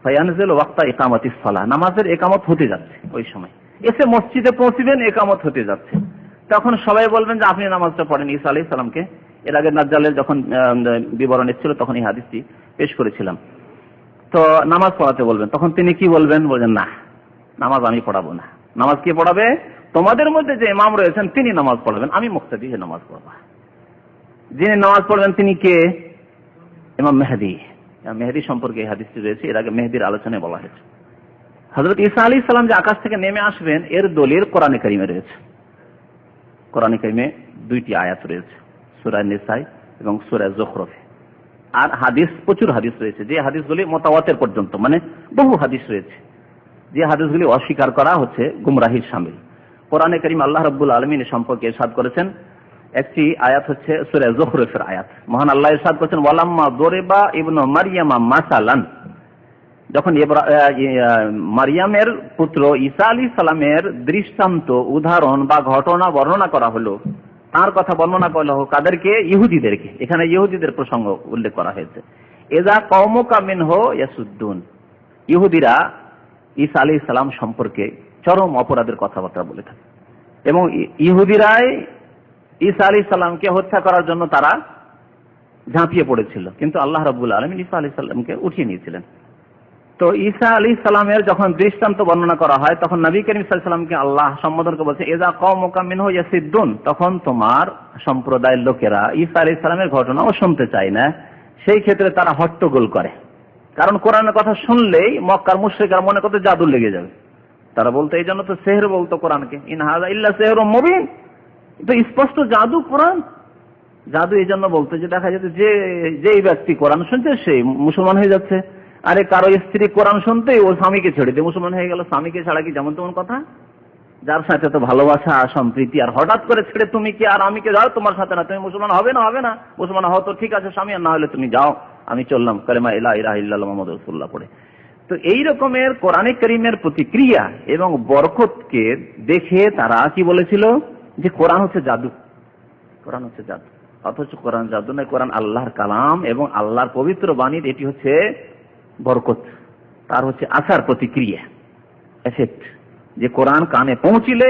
ফায়ানজিল ওয়াক্তা ইকামাতিস সালাহ, নামাজের একামত হতে যাচ্ছে, ওই সময় এসে মসজিদে পৌঁছবেন, একামত হতে যাচ্ছে। তখন সবাই বলবেন যে আপনি নামাজটা পড়েন। ঈসা আলাইহিস সালামকে এর আগে দাজ্জালের যখন বিবরণ এসেছিল তখন এই হাদিসটি পেশ করেছিলাম। তো নামাজ পড়াতে বলবেন, তখন তিনি কি বলবেন? বলবেন না, নামাজ আমি পড়াবো না। নামাজ কে পড়াবে? তোমাদের মধ্যে যে ইমাম রয়েছেন তিনি নামাজ পড়াবেন, আমি মুক্তাদি হয়ে নামাজ পড়বো। যিনি নামাজ পড়বেন তিনি কে? ইমাম মেহেদী। মেহেদী সম্পর্কে এই হাদিসটি রয়েছে, এর আগে মেহেদীর আলোচনায় বলা হয়েছে। হযরত ঈসা আলাইহিস সালাম যে আকাশ থেকে নেমে আসবেন এর দলিল কোরআনে কারিমে রয়েছে। কোরআনে কারিমে দুইটি আয়াত রয়েছে, সূরা নিসা এবং সূরা যুখরুফে। আর হাদিস, প্রচুর হাদিস রয়েছে, যে হাদিসগুলি মুতাওয়াতির পর্যন্ত, মানে বহু হাদিস রয়েছে, যে হাদিসগুলি অস্বীকার করা হচ্ছে গুমরাহির শামিল। কোরআনে কারিম আল্লাহ রাব্বুল আলামিন সম্পর্কে ইরশাদ করেছেন, একটি আয়াত হচ্ছে সূরা যুখরুফের আয়াত। মহান আল্লাহ ইরশাদ করেছেন, ওয়ালাম্মা দরিবা ইবনু মারইয়ামা মাসালান, যখন মারইয়ামের পুত্র ঈসা আলাইহিস সালামের দৃষ্টান্ত, উদাহরণ বা ঘটনা বর্ণনা করা হলো, তার কথা বর্ণনা করা হলো কাদেরকে? ইহুদিদেরকে। এখানে ইহুদিদের প্রসঙ্গ উল্লেখ করা হয়েছে। এযা কওমুকা মিনহু ইয়াসুদ্দুন, ইহুদিরা ঈসা আলাইহিস সালাম সম্পর্কে চরম অপরাধের কথাবার্তা বলে থাকে, এবং ইহুদিরাই ঈসা আলাইহিস সালামকে হত্যা করার জন্য তারা ঝাঁপিয়ে পড়েছিল, কিন্তু আল্লাহ রাব্বুল আলামিন ঈসা আলাইহিস সালামকে উঠিয়ে নিয়েছিলেন। তো ঈসা আলাইহিস সালামের যখন দৃষ্টান্ত বর্ণনা করা হয় তখন নবী করিম সাল্লাল্লাহু আলাইহি সাল্লামকে আল্লাহ সম্বোধন করে বলছে ইযা কওমুকা মিনহু ইয়াসিদ্দুন, তখন তোমার সম্প্রদায়ের লোকেরা ঈসা আলাইহিস সালামের ঘটনাও শুনতে চায় না, সেই ক্ষেত্রে তারা হট্টগোল করে। কারণ কোরআনের কথা শুনলেই মক্কার মুশরিকরা মনে করতে জাদু লেগে যাবে। তারা বলতো, এই জন্য তো সেহর বলতো কোরআনকে, ইন হাযা ইল্লা সিহরুম মুবিন, তো স্পষ্ট জাদু কোরআন। জাদু এই জন্য বলতো যে দেখা যেত যে যেই ব্যক্তি কোরআন শুনছে সেই মুসলমান হয়ে যাচ্ছে। আরে কারো স্ত্রী কোরআন শুনতেই ও স্বামীকে ছেড়ে দিয়ে মুসলমান হয়ে গেল। স্বামীকে ছাড়া কি যেমন তেমন কথা? যার সাথে তো ভালোবাসা সম্প্রীতি, আর হঠাৎ করে ছেড়ে তুমি কি আর আমি কে যাও তোমার সাথে না, তুমি মুসলমান হবে না? হবে না। মুসলমান হও তো ঠিক আছে স্বামী, আর না হলে তুমি যাও, আমি চললাম কালেমা লা ইলাহা ইল্লাল্লাহ মুহাম্মাদুর রাসূলুল্লাহ পড়ে। তো এই রকমের কোরআনে কারীমের প্রতিক্রিয়া এবং বরকতকে দেখে তারা কি বলেছিল যে কোরআন হচ্ছে জাদু, কোরআন হচ্ছে জাদু। অথচ কোরআন জাদু নয়, কোরআন আল্লাহর কালাম এবং আল্লাহর পবিত্র বাণীর এটি হচ্ছে বরকত, তার হচ্ছে আসার প্রতিক্রিয়া, এফেক্ট। যে কোরআন কানে পৌঁছিলে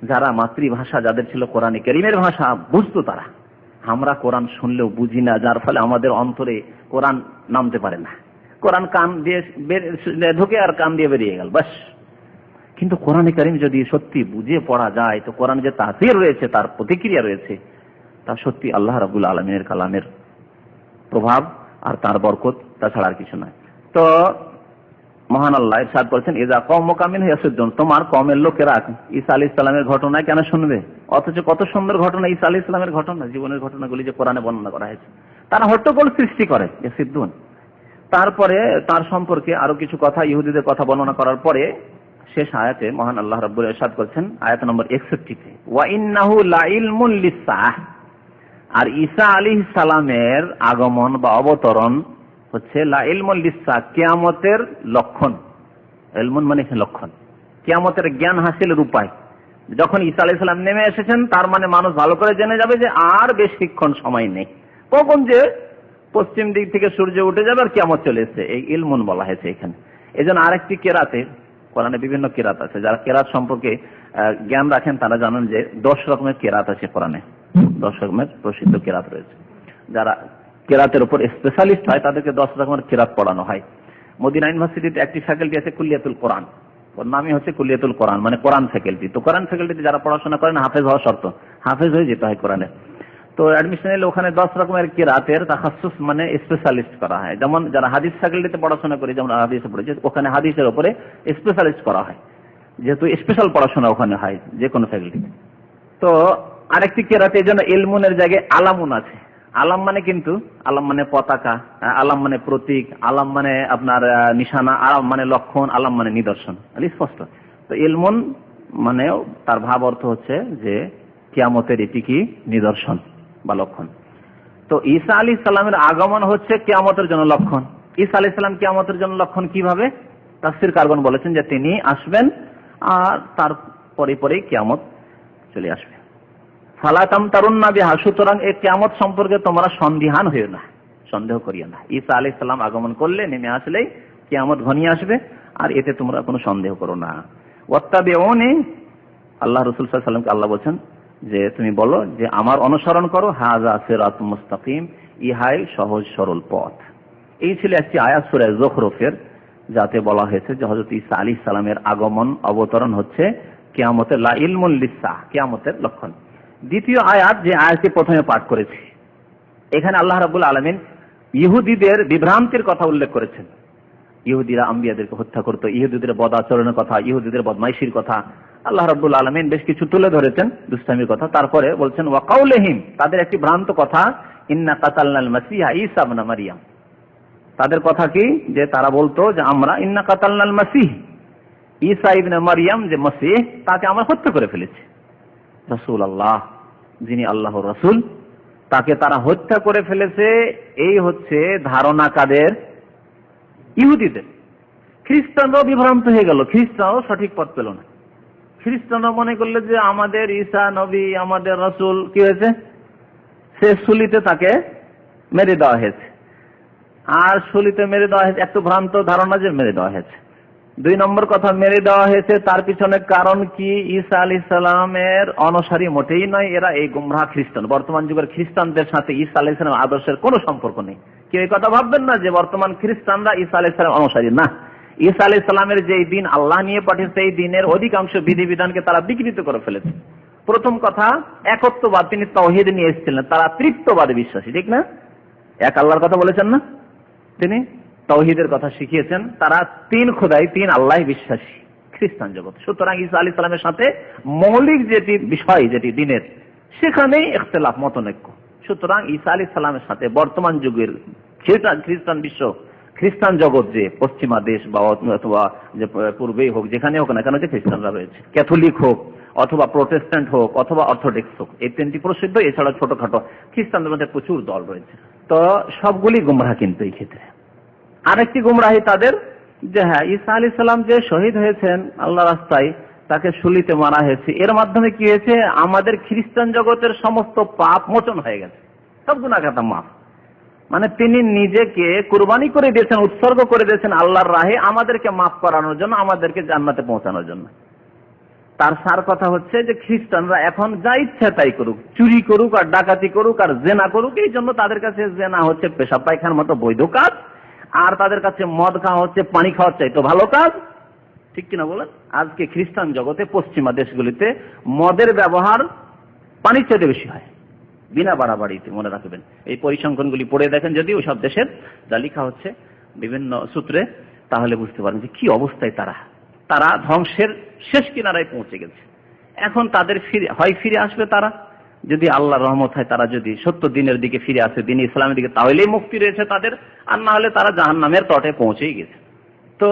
যারা মাতৃভাষা যাদের ছিল কোরআনে কারীমের ভাষা বুঝতো তারা। আমরা কোরআন শুনলেও বুঝি না, যার ফলে আমাদের অন্তরে কোরআন নামতে পারে না। কোরআন কান দিয়ে ঢুকে আর কান দিয়ে বেরিয়ে গেল বাস। কিন্তু কোরআনে কারীম যদি সত্যি বুঝে পড়া যায় তো কোরআন যে তাসির রয়েছে, তার প্রতিক্রিয়া রয়েছে, তা সত্যি আল্লাহ রাব্বুল আলামিনের কালামের প্রভাব আর তার বরকত, তাছাড়া আর কিছু নয়। তো মহান আল্লাহ ইরশাদ করেছেন ইযা কওমুকা মিনহু ইয়াসুদ্দুন, তোমার কওমের লোকেরা ঈসা আলাইহিস সালামের ঘটনায় কেন শুনবে? অথচ কত সুন্দর ঘটনা ঈসা আলাইহিস সালামের ঘটনা, জীবনের ঘটনাগুলি যে কোরআনে বর্ণনা করা হয়েছে। তারা হট্টগোল সৃষ্টি করে ইয়াসুদ্দুন। তারপরে তার সম্পর্কে আরো কিছু কথা, ইহুদিদের কথা বর্ণনা করার পরে শেষ আয়াতে মহান আল্লাহ রাব্বুল ইরশাদ করেছেন আয়াত নম্বর 61-তে, ওয়া ইন্নাহু লাইলমুল লিসসাহ, আর ঈসা আলাইহিস সালামের আগমন বা অবতরণ হচ্ছে লাইলমুল লিসসাহ, কিয়ামতের লক্ষণ। ইলমুন মানে লক্ষণ, কিয়ামতের জ্ঞান হাসিলের উপায়। যখন ঈসা আলাইহিস সালাম নেমে এসেছেন তার মানে মানুষ ভালো করে জেনে যাবে যে আর বেশিক্ষণ সময় নেই, কখন যে পশ্চিম দিক থেকে সূর্য উঠে যাবে আর কিয়ামত চলে এসেছে, এই ইলমুন বলা হয়েছে এখানে। এজন্য আরেকটি কেরাতে, কোরআনে বিভিন্ন কেরাত আছে, যারা কেরাত সম্পর্কে জ্ঞান রাখেন তারা জানেন যে 10 রকমের কেরাত আছে কোরআনে, 10 রকমের প্রসিদ্ধ কেরাত রয়েছে। যারা কেরাতের উপর স্পেশালিস্ট হয় তাদেরকে 10 রকমের কেরাত পড়ানো হয়। মদিনা ইউনিভার্সিটিতে একটি ফ্যাকাল্টি আছে কুলিয়াতুল কোরআন, ওর নামই হচ্ছে কুলিয়াতুল কোরআন, মানে কোরআন ফ্যাকাল্টি। তো কোরআন ফ্যাকাল্টিতে যারা পড়াশোনা করেন হাফেজ হওয়া শর্ত, হাফেজ হয়ে যেতে হয় কোরআনে। তো অ্যাডমিশন এলে ওখানে 10 রকমের কেরাতের তাখাসসুস মানে স্পেশালিস্ট করা হয়। যেমন যারা হাদিস ফ্যাকাল্টিতে পড়াশোনা করে, যেমন হাদিসে পড়েছে, ওখানে হাদিসের উপরে স্পেশালিস্ট করা হয়, যেহেতু স্পেশাল পড়াশোনা ওখানে হয় যে কোনো ফ্যাকাল্টিতে। তো আরেকটি কেরাতে এই জন্য ইলমুনের জায়গায় আলামুন আছে। আলাম মানে কিন্তু, আলাম মানে পতাকা, আলাম মানে প্রতীক, আলাম মানে আপনার নিশানা, আলাম মানে লক্ষণ, আলাম মানে নিদর্শন, স্পষ্ট। তো ইলমুন মানে তার ভাব অর্থ হচ্ছে যে কিয়ামতের এটি কি নিদর্শন বা লক্ষণ। তো ঈসা আলাইহিস সালামের আগমন হচ্ছে কিয়ামতের জন্য লক্ষণ। ঈসা আলাইহিস সালাম কিয়ামতের জন্য লক্ষণ কিভাবে? তাফসীর কারগণ বলেছেন যে তিনি আসবেন আর তার পরে কিয়ামত চলে আসবে। ফালা তামতারুন্না বিহা, সুতরাং এই কিয়ামত সম্পর্কে তোমরা সন্দিহান হইও না, সন্দেহ করিও না। ঈসা আলাইহিস সালাম আগমন করলে, নেমে আসলেই কিয়ামত ঘনিয়ে আসবে, আর এতে তোমরা কোনো সন্দেহ করো না। ওয়াত্তাবিউনি, আল্লাহ রাসূল সাল্লাল্লাহু আলাইহি ওয়াসাল্লামকে আল্লাহ বলেন যে তুমি বলো যে আমার অনুসরণ করো, হাযা সিরাতুম মুস্তাকিম, ইহাই সহজ সরল পথ। এই ছিল একটি আয়াত সূরা যুখরুফের, যাতে বলা হয়েছে যে হযরত ঈসা আলাইহিস সালামের আগমন অবতরণ হচ্ছে কিয়ামতের লা ইলমুল লিসসাহ, কিয়ামতের লক্ষণ। দ্বিতীয় আয়াত, যে আয়াতটি প্রথমে পাঠ করেছি, এখানে আল্লাহ রাব্বুল আলামিন ইহুদিদের বিভ্রান্তির কথা উল্লেখ করেছেন। ইহুদিরা আম্বিয়াদেরকে হত্যা করত, ইহুদিদের বদ আচরণের কথা, ইহুদিদের বদমাইশির কথা আল্লাহ রাব্বুল আলামিন বেশ কিছু তুলে ধরেছেন, দুষ্টামির কথা। তারপরে বলছেন ওয়া কাউলিহিম, তাদের একটি ভ্রান্ত কথা, ইন্না কাতালনাল মাসিহা ঈসা ইবনে মারইয়াম। তাদের কথা কি? যে তারা বলতো যে আমরা ইন্না কাতালনাল মাসিহ, ঈসা ইবনে মারইয়াম যে মসিহ, তাকে আমরা হত্যা করে ফেলেছি। রাসূলুল্লাহ, যিনি আল্লাহর রাসূল, তাকে তারা হত্যা করে ফেলেছে, এই হচ্ছে ধারণা কাদের? ইহুদিদের। খ্রিস্টানরাও বিভ্রান্ত হয়ে গেল, খ্রিস্টানরাও সঠিক পথ পেল না। খ্রিস্টানরা মনে করলে যে আমাদের ঈসা নবী, আমাদের রাসূল কি হয়েছে, সে সুলিতে তাকে মেরে দেওয়া হয়েছে। আর সুলিতে মেরে দেওয়া হয়েছে, একটু ভ্রান্ত ধারণা যে মেরে দেওয়া হয়েছে। দুই নম্বর কথা, মেরে দেওয়া হয়েছে তার পিছনে কারণ কি? ঈসা আলাইহিস সালামের অনুসারী মোটেই নয় এরা, এই গুমরাহ খ্রিস্টান। বর্তমান যুগের খ্রিস্টানদের সাথে ঈসা আলাইহিস সালামের আদর্শের কোনো সম্পর্ক নেই। কেউ এই কথা ভাববেন না যে বর্তমান খ্রিস্টানরা ঈসা আলাইহিস সালামের অনুসারী। না, ঈসা আলাইহিস সালামের যে দিন আল্লাহ নিয়ে পাঠিয়েছে এই দিনের অধিকাংশ বিধিবিধানকে তারা বিকৃত করে ফেলেছে। প্রথম কথা, একত্ববাদ, তিনি তাওহীদ নিয়ে এসেছিলেন, তারা তৃত্ববাদে বিশ্বাসী, ঠিক না? এক আল্লাহর কথা বলেছেন না, তিনি তাওহীদের কথা শিখিয়েছেন। তারা তিন খোদাই, তিন আল্লাহ বিশ্বাসী খ্রিস্টান জগৎ। সুতরাং ঈসা আলাইহিস সালামের সাথে মৌলিক যেটি বিষয়, যেটি দিনের, সেখানেই ইখতিলাফ, মতনৈক্য। সুতরাং ঈসা আলাইহিস সালামের সাথে বর্তমান যুগের খ্রিস্টান বিশ্ব, খ্রিস্টান জগৎ, যে পশ্চিমা দেশ বা অথবা যে পূর্বেই হোক, যেখানে হোক না কেন যে খ্রিস্টানরা রয়েছে, ক্যাথলিক হোক অথবা প্রোটেস্ট্যান্ট হোক অথবা অর্থোডক্স হোক, এই তিনটি প্রসিদ্ধ। এছাড়া ছোটখাটো খ্রিস্টানদের মধ্যে প্রচুর দল রয়েছে। তো সবগুলি গুমরাহ। কিন্তু এই ক্ষেত্রে আরেকটি গুমরাহি তাদের, যে হ্যাঁ, ঈসা আলাইহিস সালাম যে শহীদ হয়েছেন আল্লাহ রাস্তায়, তাকে শুলিতে মারা হয়েছে, এর মাধ্যমে কি হয়েছে? আমাদের খ্রিস্টান জগতের সমস্ত পাপ মোচন হয়ে গেছে, সব গুনাহ খাতা মাফ। মানে তিনি নিজেকে কুরবানি করে দিয়েছেন, উৎসর্গ করে দিয়েছেন আল্লাহর রাহে, আমাদেরকে মাফ করানোর জন্য, আমাদেরকে জান্নাতে পৌঁছানোর জন্য। তার সার কথা হচ্ছে যে খ্রিস্টানরা এখন যা ইচ্ছা তাই করুক, চুরি করুক আর ডাকাতি করুক আর জেনা করুক, এই জন্য তাদের কাছে জেনা হচ্ছে পেশাব পায়খানার মতো বৈধ কাজ, আর তাদের কাছে মদ খাওয়া হচ্ছে পানি খাওয়ার চাইতে ভালো কাজ, ঠিক কিনা বলেন? আজকে খ্রিস্টান জগতে পশ্চিমা দেশগুলিতে মদের ব্যবহার পানির চাইতে বেশি হয়, বিনা বাড়াবাড়িতে। মনে রাখবেন, এই পরিসংখ্যানগুলি পড়ে দেখেন যদি ওই সব দেশের যা লেখা হচ্ছে বিভিন্ন সূত্রে, তাহলে বুঝতে পারেন যে কি অবস্থায় তারা ধ্বংসের শেষ কিনারায় পৌঁছে গেছে। এখন তাদের হয় ফিরে আসবে তারা, যদি আল্লাহর রহমত হয়, তারা যদি সত্য দিনের দিকে ফিরে আসে, দিন ইসলামের দিকে, তাহলেই মুক্তি রয়েছে তাদের, আর না হলে তারা জাহান্নামের তটে পৌঁছেই গেছে। তো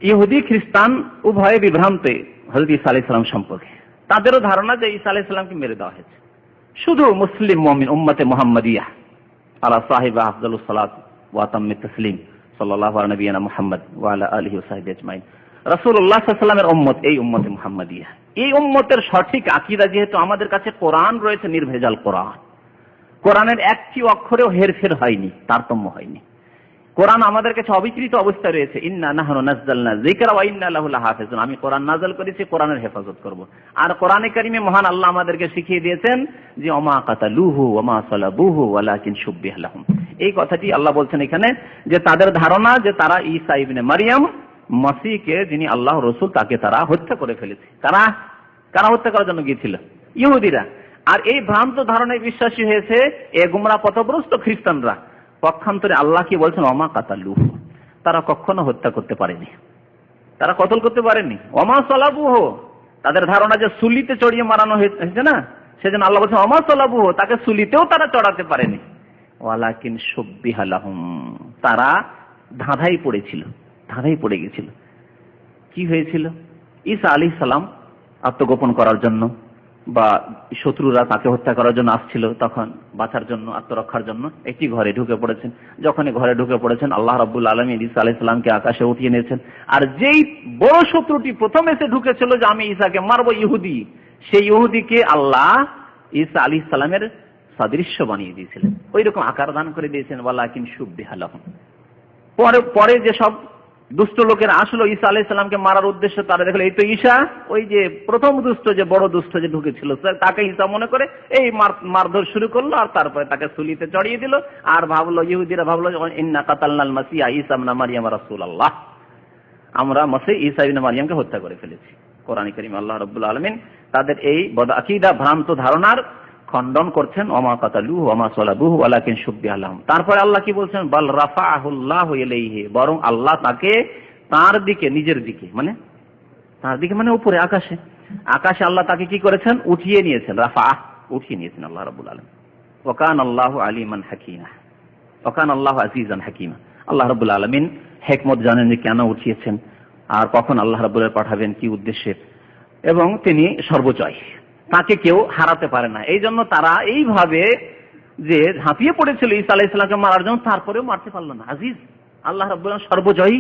ইহুদি খ্রিস্টান উভয়ে বিভ্রান্ত হযরত ঈসা আলাইহিস সালাম সম্পর্কে। তাদেরও ধারণা যে ঈসা আলাইহিস সালামকে মেরে দেওয়া হয়েছে। শুধু মুসলিম মুমিন উম্মতে মুহাম্মাদিয়া আলা সাহিবা আফদালুস সালাত ওয়া তাম্মিত তাসলিম সাল্লাল্লাহু আলা নবিয়িনা মুহাম্মদ ওয়া আলা আলিহি ওয়া সাহবিহি আজমাইন, রাসূলুল্লাহ সাল্লাল্লাহু আলাইহি ওয়াসাল্লামের উম্মত, এই উম্মতে মুহাম্মাদিয়া, এই উম্মতের সঠিক আকীদা, যেহেতু আমাদের কাছে কোরআন রয়েছে, নির্ভেজাল কোরআন, কোরআনের একটি অক্ষরেও হেরফের হয়নি, তারতম্য হয়নি। কোরআন আমাদের কাছে অবিকৃত অবস্থায় রয়েছে। ইন্না নাহনু নাযালনা যিকরা ওয়া ইন্না লাহু লাহাফিজুন, আমি কোরআন নাযিল করেছি, কোরআনের হেফাজত করব। আর কোরআনে কারিমে মহান আল্লাহ আমাদেরকে শিখিয়ে দিয়েছেন যে ওমা কাতালুহু ওয়া মা সালাবুহু ওয়ালাকিন শুববিহা লাহুম। এই কথাটি আল্লাহ বলছেন এখানে, যে তাদের ধারণা যে তারা ঈসা ইবনে মারইয়াম, মসিহকে যিনি আল্লাহর রাসূল, তাকে তারা হত্যা করে ফেলেছে। কারা হত্যা করার জন্য গিয়েছিল? ইহুদিরা। আর এই ভ্রান্ত ধারণায় বিশ্বাসী হয়েছে এ গুমরাহ পথভ্রষ্ট খ্রিস্টানরা। পক্ষান্তরে আল্লাহ কি বলছেন? ওমা কাতালুহু, তারা কখনো হত্যা করতে পারেনি, তারা কতল করতে পারেনি। ওমা সালাবুহু, তাদের ধারণা যে সুলিতে চড়িয়ে মারানো হয়েছে না, সেজন্য আল্লাহ বলছেন ওমা সালাবুহু, তাকে সুলিতেও তারা চড়াতে পারেনি। ওয়ালাকিন শুববিহা লাহুম, তারা ধাঁধাই পড়ে গেছিল। কি হয়েছিল? ঈসা আলাইহিস সালাম আত্মগোপন করার জন্য বা শত্রুরা তাকে হত্যা করার জন্য আসছিল, তখন বাঁচার জন্য, আত্মরক্ষার জন্য একটি ঘরে ঢুকে পড়েছেন। যখনই ঘরে ঢুকে পড়েছেন, আল্লাহ রাব্বুল আলামিন ঈসা আলাইহিস সালামকে আকাশে উঠিয়ে নিয়েছেন। আর যেই বড় শত্রুটি প্রথম এসে ঢুকেছিল যে আমি ঈসাকে মারবো, ইহুদি, সেই ইহুদিকে আল্লাহ ঈসা আলাইহিস সালামের সাদৃশ্য বানিয়ে দিয়েছিলেন, ওই রকম আকার দান করে দিয়েছেন। ওয়ালাকিন শুববিহা লাহুম। পরে যে সব দুষ্ট লোকেরা আসলো ঈসা আলাইহিস সালামকে মারার উদ্দেশ্যে, তারা দেখলো এই তো ঈসা, ওই যে প্রথম দুষ্ট, যে বড় দুষ্ট যে ঢুকেছিল, তাকে ঈসা মনে করে এই মারধর শুরু করলো, আর তারপরে তাকে সুলিতে চড়িয়ে দিল। আর ইহুদিরা ভাবলো ইন্না কাতালনাল মাসিহা ঈসা ইবনে মারইয়াম রাসূলুল্লাহ, আমরা মসিহ ঈসা ইবনে মারইয়ামকে হত্যা করে ফেলেছি। কোরআন কারীম আল্লাহ রাব্বুল আলামিন তাদের এই বদআকিদা, ভ্রান্ত ধারণার খণ্ডন করছেন। ওমা কাতালুহু ওয়া মা সালাবুহু ওয়ালাকিন শুববিহা লাহুম। তারপরে আল্লাহ কি বলছেন? বাল রাফাআহুল্লাহু ইলাইহি, বরং আল্লাহ তাকে তার দিকে, নিজের দিকে, মানে তার দিকে মানে উপরে, আকাশে আল্লাহ তাকে কি করেছেন? উঠিয়ে নিয়েছেন। রাফাআহ, উঠিয়ে নিয়েছেন আল্লাহ রাব্বুল আলামিন। ওয়া কানা আল্লাহু আলিমান হাকীমা, ওয়া কানা আল্লাহু আজিজান হাকীমা। আল্লাহ রাব্বুল আলামিন হিকমত জানেন যে কেন উঠিয়েছেন, আর কখন আল্লাহ রাব্বুল আলামিন পাঠাবেন, কি উদ্দেশ্যে, এবং তিনি সর্বজয়, তাকে কেউ হারাতে পারে না। এই জন্য তারা এইভাবে যে ঝাঁপিয়ে পড়েছিল ঈসা আলাইহিস সালামকে মারার জন্য, তারপরেও মারতে পারল না। আজিজ, আল্লাহ রাব্বুল আলামিন সর্বজয়ী,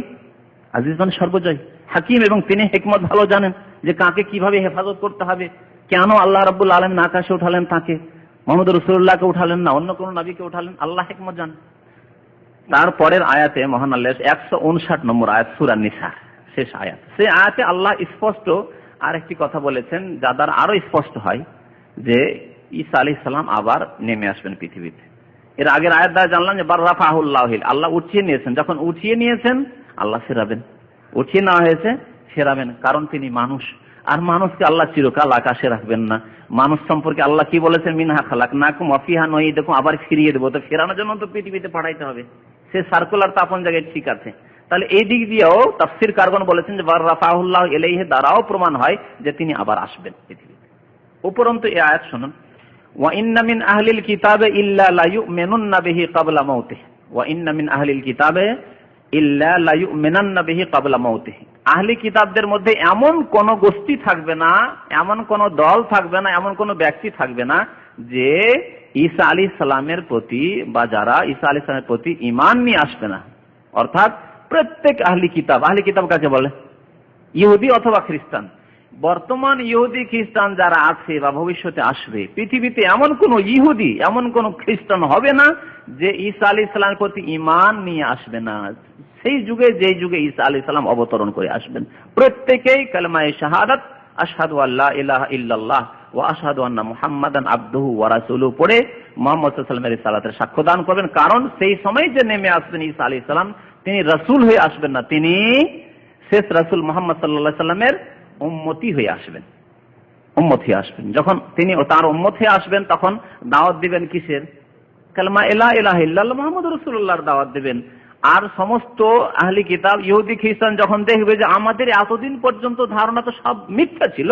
আজিজ মানে সর্বজয়ী, হাকিম, এবং তিনি হিকমত ভালো জানেন যে কাকে কিভাবে হেফাজত করতে হবে। কেন আল্লাহ রাব্বুল আলামিন আকাশে উঠালেন তাকে, মুহাম্মদ রাসূলুল্লাহকে উঠালেন না, অন্য কোন নবীকে উঠালেন, আল্লাহ হিকমত জানেন। তারপরের আয়াতে মহান আল্লাহ 159 নম্বর আয়াত সূরা নিসা, শেষ আয়াত। সেই আয়াতে আল্লাহ স্পষ্ট আরেকটি কথা বলেছেন, যা দ্বারা আরো স্পষ্ট হয় যে ঈসা আলাইহিস সালাম আবার নেমে আসবেন পৃথিবীতে। এর আগের আয়াত দ্বারা জানলাম যে বার রাফাহুল্লাহ, আল্লাহ উঠিয়ে নিয়েছেন। যখন উঠিয়ে নিয়েছেন আল্লাহ ফেরাবেন, উঠিয়ে নেওয়া হয়েছে ফেরাবেন, কারণ তিনি মানুষ। আর মানুষকে আল্লাহ চিরকাল আকাশে রাখবেন না। মানুষ সম্পর্কে আল্লাহ কি বলেছেন, মিনহা খালাকনাকুম ওয়া ফিহা নুঈদুকুম, আবার ফিরিয়ে দেবো। তো ফেরানোর জন্য তো পৃথিবীতে পাঠাইতে হবে। সে সার্কুলার তো আপন জায়গায় ঠিক আছে। তাহলে এই দিক দিয়েও তাফসীর কারগণ বলেছেন যে বার রাফাহুল্লাহ ইলাইহি দ্বারাও প্রমাণ হয় যে তিনি আবার আসবেন পৃথিবীতে। উপরন্তু এই আয়াত শুনুন, ওয়া ইন্না মিন আহলিল কিতাবে ইল্লা লা ইউমিনুন্না বিহি ক্বাবলা মাউতিহি, ওয়া ইন্না মিন আহলিল কিতাবে ইল্লা লা ইউমিনান্না বিহি ক্বাবলা মাউতিহি। আহলি কিতাবদের মধ্যে এমন কোন গোষ্ঠী থাকবে না, এমন কোন দল থাকবে না, এমন কোন ব্যক্তি থাকবে না যে ঈসা আলাইহিস সালামের প্রতি বা যারা ঈসা আলাইহিস সালামের প্রতি ঈমান নিয়ে আসবে না। অর্থাৎ প্রত্যেক আহলি কিতাব, আহলি কিতাব কাকে বলে? ইহুদি অথবা খ্রিস্টান। বর্তমান ইহুদি খ্রিস্টান যারা আছে বা ভবিষ্যতে আসবে, পৃথিবীতে এমন কোন ইহুদি, এমন কোন খ্রিস্টান হবে না যে ঈসা আলাইহিস সালামের প্রতি ঈমান নিয়ে আসবে না। সেই যুগে, যে যুগে ঈসা আলাইহিস সালাম অবতরণ করে আসবেন, প্রত্যেকেই কালেমায়ে শাহাদাত আশহাদু আল্লা ইলাহা ইল্লাল্লাহ ওয়া আশহাদু আন্না মুহাম্মাদান আবদুহু ওয়া রাসূলুহু পড়ে মুহাম্মদ সাল্লাল্লাহু আলাইহি ওয়াসাল্লামের রিসালাতের সাক্ষ্য দান করবেন। কারণ সেই সময় যে নেমে আসবেন ঈসা আলাইহিস সালাম, তিনি রাসূল হয়ে আসবেন না, তিনি শেষ রাসূল মুহাম্মদ সাল্লাল্লাহু আলাইহি ওয়াসাল্লামের উম্মতি হয়ে আসবেন, উম্মত হয়ে আসবেন। যখন তিনি তার উম্মত হয়ে আসবেন, তখন দাওয়াত দিবেন কিসের? কালেমা লা ইলাহা ইল্লাল্লাহ মুহাম্মাদুর রাসূলুল্লাহর দাওয়াত দিবেন। আর সমস্ত আহলি কিতাব, ইহুদি খ্রিস্টান যখন দেখবে যে আমাদের এতদিন পর্যন্ত ধারণা তো সব মিথ্যা ছিল,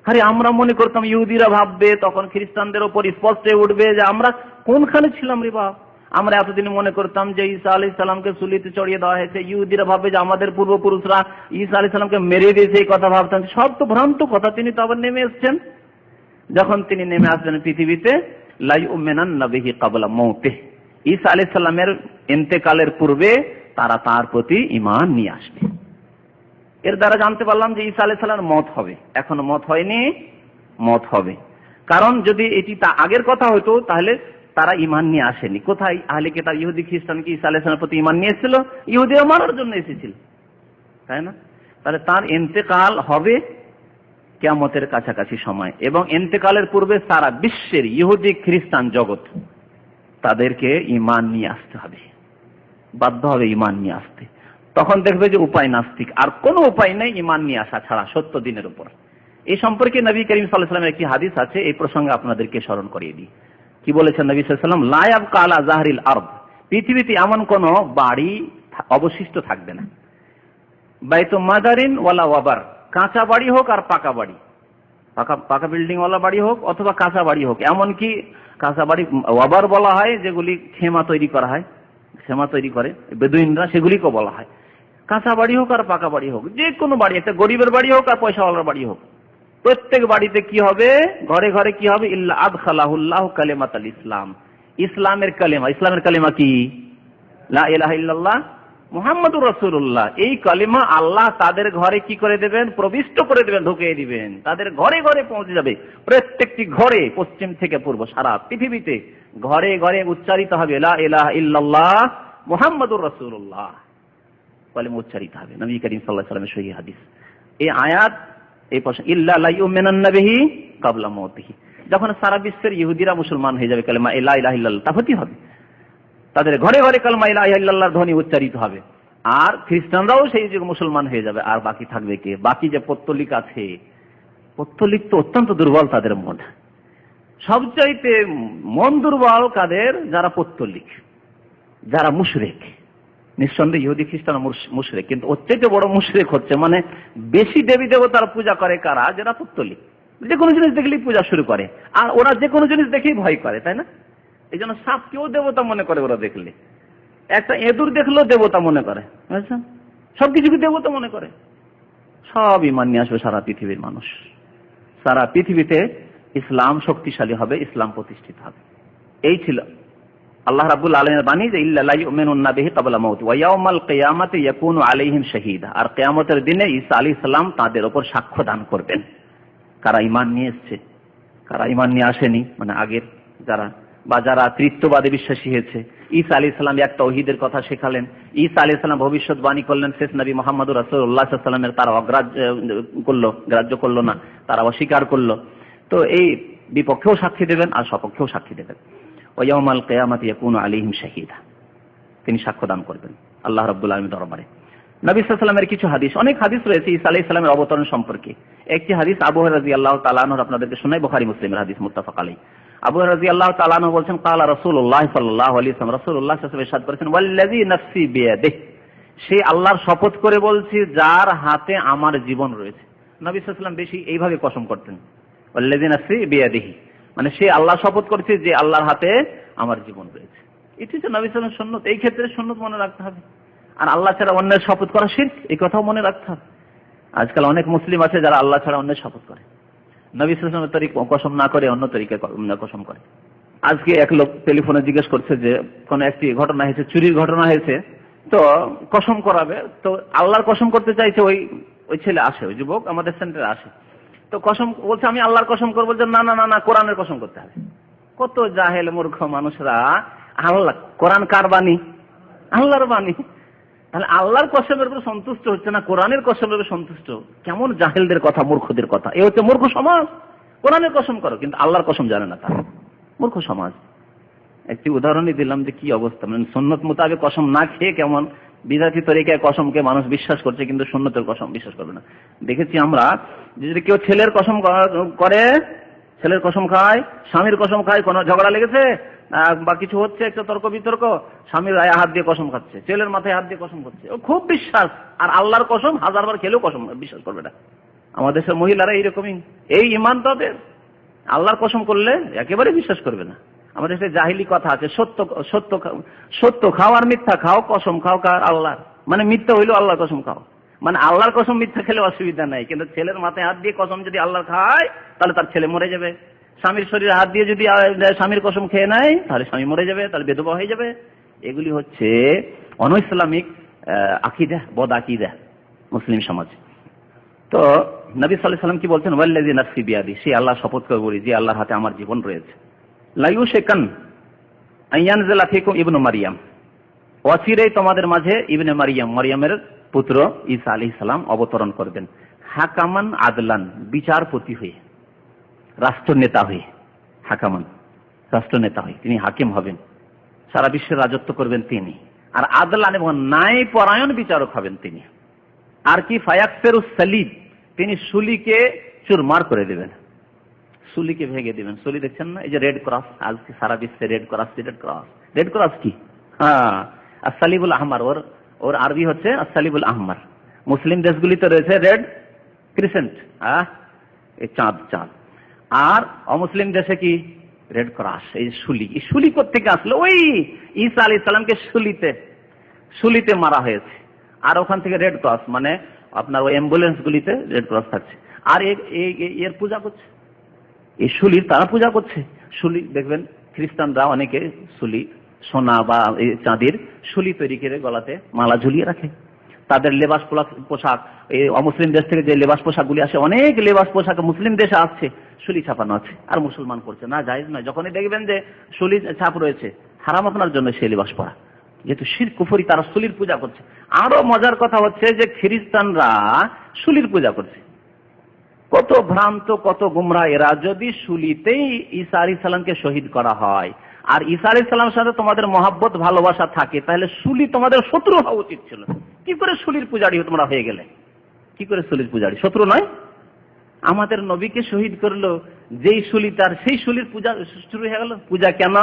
আরে আমরা মনে করতাম ইহুদিরা ভাববে, তখন খ্রিস্টানদের উপর স্পষ্ট হয়ে উঠবে যে আমরা কোনখানে ছিলাম রে বাপ, আমরা এতদিন মনে করতাম যে ঈসা আলাইহিস সালামকে সুলিতে চড়িয়ে দেওয়া হয়েছে, ইহুদিরা ভাববে যে আমাদের পূর্বপুরুষরা ঈসা আলাইহিস সালামকে মেরে দিয়েছে, এই কথা ভাবতাম। সব তো ভ্রান্ত কথা। তিনি তো আবার নেমে এসেছেন। যখন তিনি নেমে আসবেন পৃথিবীতে, লা ইউমিনান্না বিহি ক্বাবলা মাউতিহি, ঈসা আলাইহিস সালামের ইন্তেকালের পূর্বে তারা তার প্রতি ঈমান নিয়ে আসবে। এর দ্বারা জানতে পারলাম যে ঈসা আলাইহিস সালামের মওত হবে। এখনো মওত হয়নি, মওত হবে। কারণ যদি এটি তা আগের কথা হতো, তাহলে তারা ঈমান নিয়ে আসেনি। কোথায়? আহলে কিতাব ইহুদি খ্রিস্টান কি ঈসা আলাইহিস সালামের প্রতি ঈমান নিয়ে এসেছিল? ইহুদিরা মারার জন্য এসেছিল, তাই না? তাহলে তার ইন্তেকাল হবে কিয়ামতের কাছাকাছি সময়, এবং ইন্তেকালের পূর্বে সারা বিশ্বের ইহুদি খ্রিস্টান জগৎ তাদেরকে ঈমান নিয়ে আসতে হবে, বাধ্য হবে ঈমান নিয়ে আসতে। তখন দেখবে যে উপায় নাস্তিক, আর কোনো উপায় নেই ঈমান নিয়ে আসা ছাড়া সত্য দিনের উপর। এই সম্পর্কে নবী করিম সাল্লাল্লাহু আলাইহি ওয়াসাল্লামের একটি হাদিস আছে, এই প্রসঙ্গে আপনাদেরকে স্মরণ করিয়ে দিই। কি বলেছেন নবী সাল্লাল্লাহু আলাইহি ওয়াসাল্লাম? লা ইয়াবকা আলা যাহরিল আরদ, পৃথিবীতে এমন কোন বাড়ি অবশিষ্ট থাকবে না, বাইতু মাদারিন ওয়ালা ওয়াবার, কাঁচা বাড়ি হোক আর পাকা বাড়ি, পাকা বিল্ডিং ওয়ালা বাড়ি হোক অথবা কাঁচা বাড়ি হোক। এমনকি কাঁচা বাড়ি ওয়াবার বলা হয় যেগুলি খেমা তৈরি করা হয়, খেমা তৈরি করে বেদুইনরা, সেগুলিকেও বলা হয়। কাঁচা বাড়ি হোক আর পাকা বাড়ি হোক, যে কোনো বাড়ি, একটা গরিবের বাড়ি হোক আর পয়সাওয়ালার বাড়ি হোক, প্রত্যেক বাড়িতে কি হবে? ঘরে ঘরে কি হবে? ইল্লা আদখালাহুল্লাহু কালিমাতাল ইসলাম, ইসলামের কালিমা। ইসলামের কালিমা কি? লা ইলাহা ইল্লাল্লাহ মুহাম্মাদুর রাসূলুল্লাহ। এই কালিমা আল্লাহ তাদের ঘরে কি করে দেবেন? প্রবিষ্ট করে দেবেন, ঢুকিয়ে দিবেন, তাদের ঘরে ঘরে পৌঁছে যাবে। প্রত্যেকটি ঘরে, পশ্চিম থেকে পূর্ব, সারা পৃথিবীতে ঘরে ঘরে উচ্চারিত হবে লা ইলাহা ইল্লাল্লাহ মুহাম্মাদুর রাসূলুল্লাহ, কালিমা উচ্চারিত হবে। নবী করিম সাল্লাল্লাহু আলাইহি ওয়াসাল্লামের সহিহ হাদিস। এই আয়াত, এই প্রশ্ন ইল্লা লা ইউমিনান্না বিহি ক্বাবলা মাউতিহি, যখন সারা বিশ্বের ইহুদিরা মুসলমান হয়ে যাবে, কালিমা লা ইলাহা ইল্লাল্লাহ তা হতে হবে, তাদের ঘরে ঘরে কালিমা লা ইলাহা ইল্লাল্লাহর ধ্বনি উচ্চারিত হবে। আর খ্রিস্টানরাও সেই যুগে মুসলমান হয়ে যাবে। আর বাকি থাকবে কে? বাকি যে পত্তলিক আছে, পত্তলিক তো অত্যন্ত দুর্বল তাদের মন। সবচাইতে মন দুর্বল কাদের? যারা পত্তলিক, যারা মুশরিক। নিঃসন্দেহে ইহুদি খ্রিস্টান মুশরিক, কিন্তু ওর চাইতে বড় মুশরিক হচ্ছে, মানে বেশি দেবী দেবতার পূজা করে কারা? যারা পত্তলিক। যে কোনো জিনিস দেখলেই পূজা শুরু করে, আর ওরা যে কোনো জিনিস দেখেই ভয় করে, তাই না? এই জন্য সাপকেও দেবতা মনে করে ওরা, দেখলে একটা এঁদুর দেখলেও দেবতা মনে করে, বুঝছেন? সবকিছুকে দেবতা মনে করে। সব ঈমান নিয়ে আসবে সারা পৃথিবীর মানুষ, সারা পৃথিবীতে ইসলাম শক্তিশালী হবে, ইসলাম প্রতিষ্ঠিত হবে। এই ছিল আল্লাহ রাব্বুল আলামিনের বাণী যে ইল্লা লা ইউমিনুন্না বিহি ক্বাবলা মাউতি ওয়া ইয়াউমাল কিয়ামাতি ইয়াকুনু আলাইহিম শাহীদা। আর কিয়ামতের দিনে ঈসা আলাইহিস সালাম তাদের উপর সাক্ষ্য দান করবেন, কারা ঈমান নিয়ে এসেছে, কারা ঈমান নিয়ে আসেনি, মানে আগের যারা বা যারা তৃতীয়বাদে বিশ্বাসী হয়েছে, ঈসা আলাইহিস সালাম এক তাওহীদের কথা শেখালেন, ঈসা আলাইহিস সালাম ভবিষ্যৎবাণী করলেন, শেষ নবী মুহাম্মদুর রাসূলুল্লাহ সাল্লাল্লাহু আলাইহি ওয়াসাল্লামের তারা গ্রাহ্য করলো না, তারা অস্বীকার করলো। তো এই বিপক্ষেও সাক্ষী দেবেন আর সপক্ষেও সাক্ষী দেবেন। ওয়া ইয়াউমাল কিয়ামাতি ইয়াকুনু আলাইহিম শাহীদা, তিনি সাক্ষ্য দান করবেন আল্লাহ রাব্বুল আলামিনের দরবারে। নবী সাল্লাল্লাহু আলাইহি ওয়াসাল্লামের কিছু হাদিস, অনেক হাদিস রয়েছে ঈসা আলাইহিস সালামের অবতরণ সম্পর্কে। একটি হাদিস আবু হুরায়রা রাদিয়াল্লাহু তাআলা আনহু আপনাদেরকে শোনাই, বুখারী মুসলিমের হাদিস মুত্তাফাক আলাইহি। আবু হুরায়রা রাদিয়াল্লাহু তাআলা আনহু বলেন, ক্বালা রাসূলুল্লাহ সাল্লাল্লাহু আলাইহি ওয়াসাল্লাম, রাসূলুল্লাহ সাল্লাল্লাহু আলাইহি ওয়াসাল্লাম ইরশাদ করেছেন, ওয়াল্লাযী নাফসি বিয়াদিহি, সেই আল্লাহর শপথ করে বলছি যার হাতে আমার জীবন রয়েছে। নবী সাল্লাল্লাহু আলাইহি ওয়াসাল্লাম বেশি এইভাবে কসম করতেন, ওয়াল্লাযী নাফসি বিয়াদিহি, মানে সে আল্লাহ শপথ করেছে যে আল্লাহর হাতে আমার জীবন রয়েছে। এটি হচ্ছে নবী সাল্লাল্লাহু আলাইহি ওয়াসাল্লামের সুন্নাত। এই ক্ষেত্রে সুন্নাত মনে রাখতে হবে। আর আল্লাহ ছাড়া অন্যের শপথ করা শিরক, এই কথাও মনে রাখতে হবে। আজকাল অনেক মুসলিম আছে যারা আল্লাহ ছাড়া অন্যের শপথ করে, নবী সাল্লাল্লাহু আলাইহি ওয়াসাল্লামের তরিকা কসম না করে অন্য তরিকায় কসম করে। আজকে এক লোক টেলিফোনে জিজ্ঞেস করছে যে কোন একটি ঘটনা হয়েছে, চুরির ঘটনা হয়েছে, তো কসম করাবে, তো আল্লাহর কসম করতে চাইছে। ওই ছেলে আসে, ওই যুবক আমাদের সেন্টারে আসে, তো কসম বলছে আমি আল্লাহর কসম করবো, যে না না না না, কোরআনের কসম করতে হবে। কত জাহেল মূর্খ মানুষরা, আল্লাহ, কোরআন কার বাণী? আল্লাহর বাণী। তাহলে আল্লাহর কসমের উপর সন্তুষ্ট হচ্ছে না, কোরআনের কসমের উপর সন্তুষ্ট। কেমন জাহেলদের কথা, মূর্খদের কথা। এ হচ্ছে মূর্খ সমাজ। কোরআনের কসম করো কিন্তু আল্লাহর কসম জানে না, তারা মূর্খ সমাজ। একটি উদাহরণই দিলাম যে কি অবস্থা, মানে সুন্নত মোতাবেক কসম না খেয়ে কেমন বিদাতি তরিকায় কসমকে মানুষ বিশ্বাস করছে, কিন্তু সুন্নতের কসম বিশ্বাস করবে না। দেখেছি আমরা, যদি কেউ ছেলের কসম করে, ছেলের কসম খায়, স্বামীর কসম খায়, কোনো ঝগড়া লেগেছে বা কিছু হচ্ছে, একটা তর্ক বিতর্ক, স্বামীর গায়ে হাত দিয়ে কসম খাচ্ছে, ছেলের মাথায় হাত দিয়ে কসম করছে, ও খুব বিশ্বাস। আর আল্লাহর কসম হাজারবার খেলেও কসম বিশ্বাস করবে না। আমাদের দেশের মহিলারা এইরকমই, এই ইমান তাদের, আল্লাহর কসম করলে একেবারে বিশ্বাস করবে না। আমাদের দেশে জাহিলি কথা আছে, সত্য খাও আর মিথ্যা খাও, কসম খাও কার? আল্লাহ। মানে মিথ্যা হইলেও আল্লাহর কসম খাও, মানে আল্লাহর কসম মিথ্যা খেলে অসুবিধা নাই, কিন্তু ছেলের মাথায় হাত দিয়ে কসম যদি আল্লাহর খায় তাহলে তার ছেলে মরে যাবে। স্বামীর শরীরে হাত দিয়ে যদি স্বামীর কসম খেয়ে নেয় তাহলে স্বামী মরে যাবে, তাহলে বিধবা হয়ে যাবে। এগুলি হচ্ছে অন ইসলামিক আকীদা, বদ আকীদা মুসলিম সমাজ। তো নবী সাল্লাল্লাহু আলাইহি ওয়াসাল্লাম কি বলছেন? ওয়াল্লাযী নাফসি বিয়াদি, সেই আল্লাহ শপথ করে বলি যে আল্লাহর হাতে আমার জীবন রয়েছে। লা ইউশিকান আন ইয়ানজিলা ফীকুম ইবনু মারইয়াম, অচিরেই তোমাদের মাঝে ইবনে মারইয়াম, মারইয়ামের পুত্র ঈসা আলাইহিস সালাম অবতরণ করবেন। হাকামান আদলান, বিচারপতি হয়ে, রাষ্ট্রনেতা হয়ে, হাকামান রাষ্ট্রনেতা হয়ে তিনি হাকিম হবেন, সারা বিশ্বের রাজত্ব করবেন তিনি। আর আদলান এবং ন্যায় পরায়ণ বিচারক হবেন তিনি। আর কি? ফায়াকসিরুস সালিব, তিনি সুলিকে চুরমার করে দেবেন, সুলিকে ভেঙে দিবেন। সুলি দেখছেন না, এই যে রেড ক্রস, আজকে সারা বিশ্বে রেড ক্রস। রেড ক্রস কি? হ্যাঁ, আসসালিবুল আহমার, ওর আরবি হচ্ছে আসসালিবুল আহমার। মুসলিম দেশগুলিতে রয়েছে রেড ক্রিসেন্ট, এই চাঁদ। আর অমুসলিম দেশে কি? Red cross. এই সুলি, এই সুলি কোত্থেকে আসলো? ওই ঈসা আলাইহিস সালামকে সুলিতে মারা হয়েছে, আর ওখান থেকে রেড ক্রস, মানে আপনার ওই অ্যাম্বুলেন্স গুলিতে রেড ক্রস থাকছে। আর এর পূজা করছে, এই সুলির তারা পূজা করছে। সুলি দেখবেন খ্রিস্টানরা অনেকে সুলি, সোনা বা চাঁদির সুলি তৈরি করে গলাতে মালা ঝুলিয়ে রাখে। তাদের লেবাস পোশাক, এই অমুসলিম দেশ থেকে যে লেবাস পোশাকগুলি আসে, অনেক লেবাস পোশাক মুসলিম দেশে আসছে, সুলি ছাপানো আছে, আর মুসলমান করছে না, জায়েজ নয়। যখনই দেখবেন যে সুলি ছাপ রয়েছে, হারাম আপনার জন্য সেই লেবাস পরা, যেহেতু শিরক কুফরি, তারা সুলির পূজা করছে। আরো মজার কথা হচ্ছে যে খ্রিস্টানরা সুলির পূজা করছে। কত ভ্রান্ত, কত গুমরা এরা। যদি সুলিতেই ঈসা আলাইহিস সালামকে শহীদ করা হয় আর ঈসা আলাইহিস সালামের সাথে তোমাদের মহব্বত ভালোবাসা থাকে, তাহলে সুলি তোমাদের শত্রু হওয়া উচিত ছিল। কি করে সুলির পূজারী তোমরা হয়ে গেলে? কি করে সুলির পূজারী? শত্রু নয়? আমাদের নবীকে শহীদ করলো যেই সুলি, তার সেই সুলির পূজা শুরু হয়ে গেল। পূজা কেন?